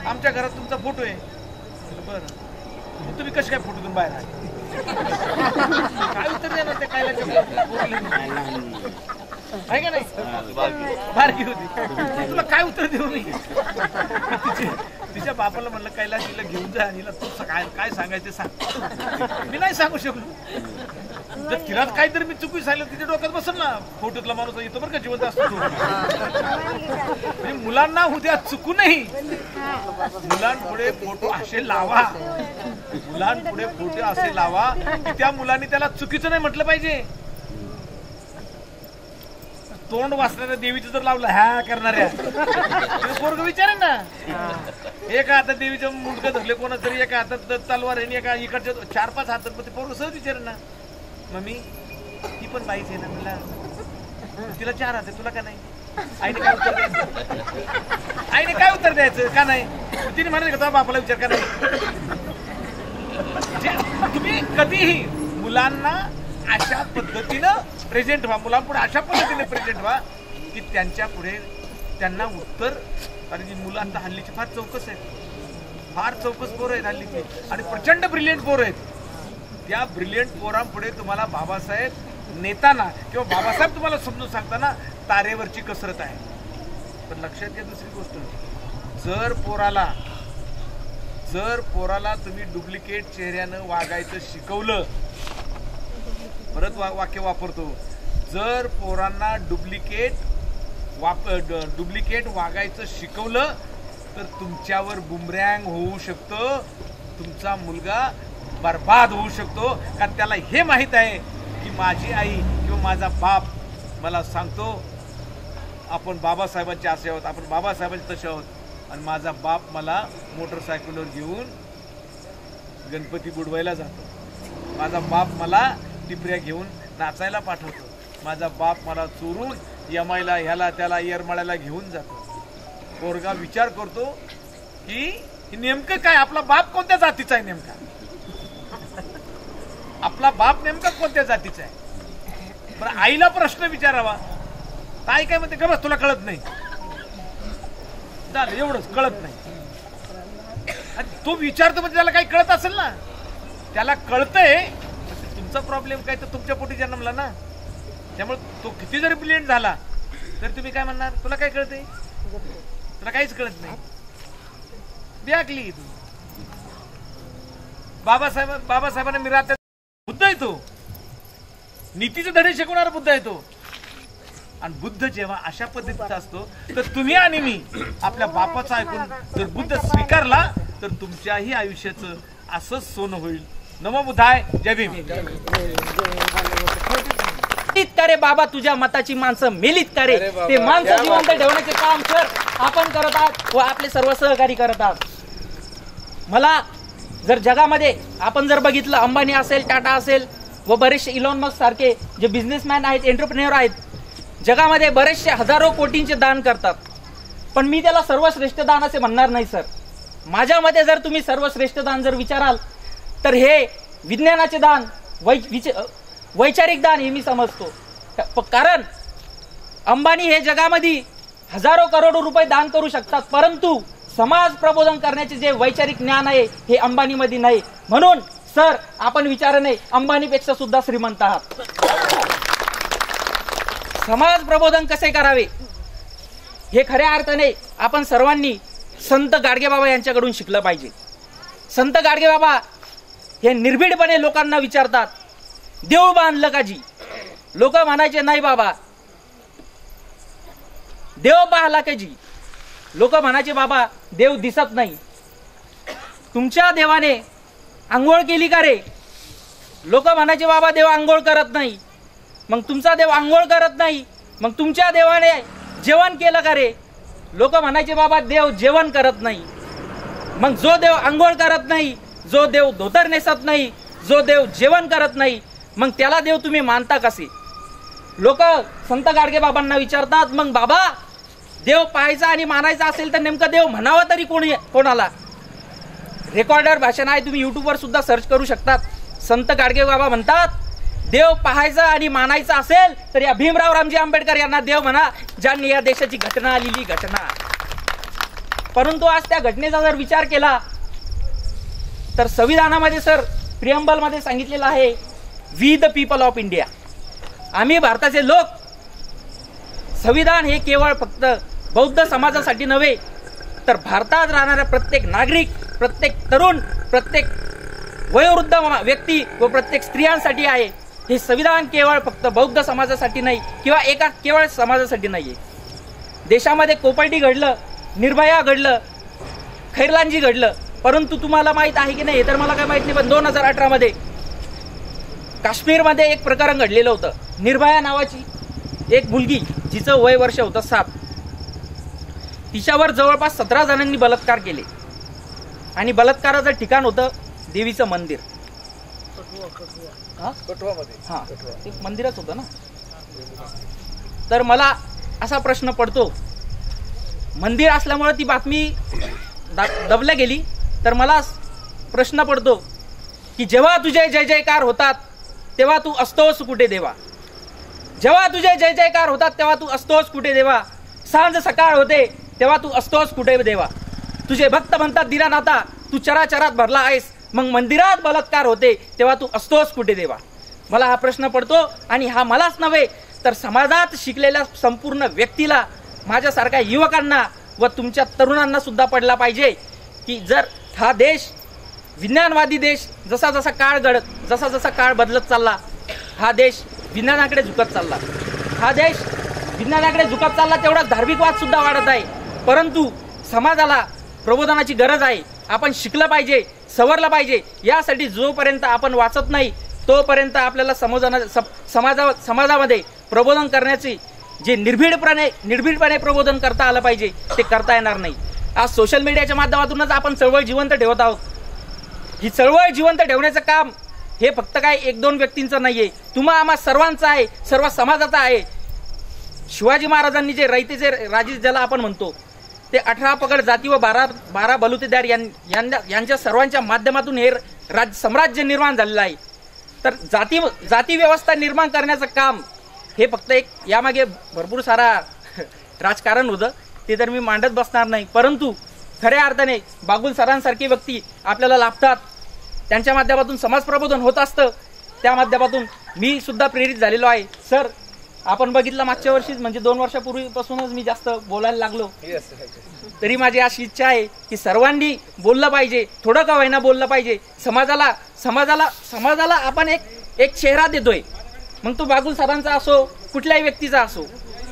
आमच्या घरात तुमचा फोटो आहे. बरं, तुम्ही कसे काय फोटोतून बाहेर आले? काय उत्तर देणार ते कैलासच्या पोरीला? आहे का नाही, बारकी होती, तुला काय उत्तर देऊ मी? तिच्या बापाला म्हणलं कैलास तिला घेऊन जा आणि हिला तू काय सांगायचं सांग. मी नाही सांगू शकलो. जर तिला काहीतरी मी चुकी सांगितलं तिच्या डोक्यात बसल ना, फोटोतला माणूस येतो बरं का जिवंत असतो. म्हणजे मुलांना उद्या चुकू नाही, मुलांपुढे फोटो असे लावा, मुलांपुढे फोटो असे लावा की त्या मुलांनी त्याला चुकीचं नाही म्हटलं पाहिजे. तोंड वाचणाऱ्या देवीचं जर लावलं ह्या करणाऱ्या पोरग विचारेन ना, एका हातात देवीचं मुंडकं धरले, कोणा तरी एका हातात तलवार आहे, एका इकडच्या 4-5 हातात, ते पोरग सहज विचारेन ना, मम्मी ती पण बाईच आहे ना, मला तिला 4 हात आहे, तुला का नाही? आईने काय उत्तर द्यायचं? आईने काय उत्तर द्यायचं का नाही? तिने म्हणाले का बापाला विचार का नाही? तुम्ही कधीही मुलांना अशा पद्धतीनं प्रेझेंट व्हा, मुलांपुढे अशा पद्धतीने प्रेझेंट व्हा की त्यांच्या पुढे त्यांना उत्तर. आणि मुलांना हल्लीची फार चौकस आहेत, फार चौकस पोरं आहेत हल्लीची आणि प्रचंड ब्रिलियंट पोरं आहेत. त्या ब्रिलियंट पोरांपुढे तुम्हाला बाबासाहेब नेताना किंवा बाबासाहेब तुम्हाला समजून सांगताना तारेवरची कसरत आहे. पण लक्षात घ्या दुसरी गोष्ट, जर पोराला तुम्ही डुप्लिकेट चेहऱ्यानं वागायचं शिकवलं, परत वाक्य वापरतो, जर पोरांना डुप्लिकेट वागायचं शिकवलं तर तुमच्यावर बुमरँग होऊ शकतं, तुमचा मुलगा बर्बाद होऊ शकतो. कारण त्याला हे माहीत आहे की माझी आई किंवा माझा बाप मला सांगतो आपण बाबासाहेबांचे असे आहोत, आपण बाबासाहेबांचे तसे आहोत, आणि माझा बाप मला मोटरसायकलवर घेऊन गणपती बुडवायला जातो, माझा बाप मला टिपऱ्या घेऊन नाचायला पाठवतो, माझा बाप मला चोरून यमायला ह्याला त्याला येरमाळ्याला घेऊन जातो. पोरगा विचार करतो की नेमकं काय, आपला बाप कोणत्या जातीचा आहे, नेमका आपला बाप नेमका कोणत्या जातीचा आहे. बरं, आईला प्रश्न विचारावा, आई काय म्हणते, का तुला कळत नाही, झालं एवढंच, कळत नाही. आणि तो विचारतो म्हणजे त्याला काही कळत असेल ना, त्याला कळतंय. तुमचा प्रॉब्लेम काय, तर तुमच्या पोटी जन्मला ना, त्यामुळे तो किती जरी ब्रिलियंट झाला तर तुम्ही काय म्हणणार, तुला काय कळतंय, तुला काहीच कळत नाही, ब्याकली तू. बाबासाहेबांना मिरात बुद्ध आहे, तो नीतीचे धडे शिकवणारा बुद्ध आहे तो. आणि बुद्ध जेव्हा अशा पद्धतीचा असतो तर तुम्ही आणि मी आपल्या बापाचं ऐकून जर बुद्ध स्वीकारला तर तुमच्याही आयुष्याचं असंच सोनं होईल. नमो बुद्धाय. जय भीम. का रे बाबा तुझ्या मताची माणसं मेलीत का रे. ते माणसं जिवंत ठेवण्याचे काम सर आपण करत आहात व आपले सर्व सहकारी करत आहात. मला जर जगामध्ये आपण जर बघितलं अंबानी असेल, टाटा असेल व बरेचसे इलॉन मस्क सारखे जे बिझनेसमॅन आहेत, एंटरप्रेन्योर आहेत, जगामध्ये बरेचसे हजारो कोटींचे दान करतात. पण मी त्याला सर्वश्रेष्ठ दान असे म्हणणार नाही सर. माझ्या मते जर तुम्ही सर्वश्रेष्ठ दान जर विचाराल तर हे विज्ञानाचे दान, वैचारिक दान हे मी समजतो. कारण अंबानी हे जगामध्ये हजारो करोडो रुपये दान करू शकतात, परंतु समाज प्रबोधन करण्याचे जे वैचारिक ज्ञान आहे हे अंबानीमध्ये नाही. म्हणून सर आपण विचाराने अंबानीपेक्षा सुद्धा श्रीमंत आहात. समाज प्रबोधन कसे करावे हे खऱ्या अर्थाने आपण सर्वांनी संत गाडगेबाबा यांच्याकडून शिकलं पाहिजे. संत गाडगेबाबा हे निर्भीडपणे लोकांना विचारतात, देऊळ बांधलं का जी. लोक म्हणायचे नाही बाबा. देव पाहला का जी. लोक म्हणायचे बाबा देव दिसत नाही. तुमच्या देवाने आंघोळ केली का रे. लोक म्हणायचे बाबा देव आंघोळ करत नाही. मग तुमचा देव आंघोळ करत नाही, मग तुमच्या देवाने जेवण केलं का रे. लोक म्हणायचे बाबा देव जेवण करत नाही. मग जो देव आंघोळ करत नाही, जो देव धोतर नेसत नाही, जो देव जेवण करत नाही, मग त्याला देव तुम्ही मानता कसे. लोक संत गाडगेबाबांना विचारतात, मग बाबा देव पाहायचा आणि मानायचा असेल तर नेमकं देव म्हणावं तरी कोणाला. रेकॉर्डर भाषण आहे, तुम्ही युट्यूबवर सुद्धा सर्च करू शकतात. संत गाडगेबाबा म्हणतात, देव पाहायचा आणि मानायचा असेल तर या भीमराव रामजी आंबेडकर यांना देव म्हणा, ज्यांनी या देशाची घटना लिहिली घटना. परंतु आज त्या घटनेचा जर विचार केला तर संविधानामध्ये सर प्रिअम्बल मध्ये सांगितलेलं आहे, we the people of India. आम्ही भारताचे लोक. संविधान हे केवळ फक्त बौद्ध समाजासाठी नव्हे तर भारतात राहणाऱ्या प्रत्येक नागरिक, प्रत्येक तरुण, प्रत्येक वयोवृद्ध व्यक्ती व प्रत्येक स्त्रियांसाठी आहे. हे संविधान केवळ फक्त बौद्ध समाजासाठी नाही किंवा एका केवळ समाजासाठी नाहीये. देशामध्ये कोपर्डी घडलं, निर्भया घडलं, खैरलांजी घडलं, परंतु तुम्हाला माहित आहे की नाही तर मला काय माहित नाही, पण 2018 मध्ये काश्मीरमध्ये एक प्रकरण घडलेलं होतं. निर्भया नावाची एक मुलगी, जिचं वय वर्ष होतं 7, तिच्यावर जवळपास 17 जणांनी बलात्कार केले आणि बलात्काराचं ठिकाण होतं देवीचं मंदिर. हा एक मंदिरच होतं ना. तर मला असा प्रश्न पडतो, मंदिर असल्यामुळे ती बातमी दबल्या गेली, तर मला प्रश्न पडतो की जेव्हा तुझे जय जयकार होतात तेव्हा तू असतोस कुठे देवा. जेव्हा तुझे जय जयकार होतात तेव्हा तू असतोस कुठे देवा. सांज सकाळ होते तेव्हा तू असतोस कुठे देवा. तुझे भक्त म्हणतात दिनानाथा, तू चराचरात भरला आहेस, मग मंदिरात बलात्कार होते तेव्हा तू असतोस कुठे देवा. मला हा प्रश्न पडतो आणि हा मलाच नव्हे तर समाजात शिकलेल्या संपूर्ण व्यक्तीला, माझ्यासारख्या युवकांना व तुमच्या तरुणांना सुद्धा पडला पाहिजे की जर हा देश विज्ञानवादी देश जसा जसा काळ बदलत चालला, हा देश विज्ञानाकडे झुकत चालला. हा देश विज्ञानाकडे झुकत चालला तेवढा धार्मिकवाद सुद्धा वाढत आहे. परंतु समाजाला प्रबोधनाची गरज आहे. आपण शिकलं पाहिजे, सवरलं पाहिजे. यासाठी जोपर्यंत आपण वाचत नाही तोपर्यंत आपल्याला समाजामध्ये प्रबोधन करण्याची जे निर्भीडपणे प्रबोधन करता आलं पाहिजे ते करता येणार नाही. आज सोशल मीडियाच्या माध्यमातूनच आपण चळवळ जिवंत ठेवत आहोत. ही चळवळ जिवंत ठेवण्याचं काम हे फक्त काय 1-2 व्यक्तींचं नाहीये, तुम्हा आम्हा सर्वांचं आहे, सर्व समाजाचं आहे. शिवाजी महाराजांनी जे रयतेचे राजे ज्याला आपण म्हणतो ते 18 पगड जाती व 12 बलुतेदार यांच्या सर्वांच्या माध्यमातून हे साम्राज्य निर्माण झालेलं आहे. तर जाती व्यवस्था निर्माण करण्याचं काम हे फक्त एक, यामागे भरपूर सारा राजकारण होतं, ते तर मी मांडत बसणार नाही. परंतु खऱ्या अर्थाने बागुल सरांसारखी व्यक्ती आपल्याला लाभतात, त्यांच्या माध्यमातून समाज प्रबोधन होत असतं. त्या माध्यमातून मी सुद्धा प्रेरित झालेलो आहे. सर आपण बघितलं मागच्या वर्षीच म्हणजे 2 वर्षापूर्वीपासूनच मी जास्त बोलायला लागलो, तरी माझी अशी इच्छा आहे की सर्वांनी बोललं पाहिजे, थोडं का होईना बोललं पाहिजे. समाजाला आपण एक चेहरा देतोय, मग तो बागुल सरांचा असो कुठल्याही व्यक्तीचा असो.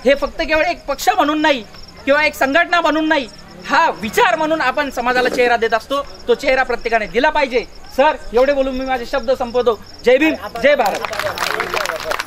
हे फक्त केवळ एक पक्ष म्हणून नाही किंवा एक संघटना म्हणून नाही, हा विचार म्हणून आपण समाजाला चेहरा देत असतो. तो चेहरा प्रत्येकाने दिला पाहिजे. सर, एवढे बोलून मी माझे शब्द संपवतो. जय भीम, जय भारत.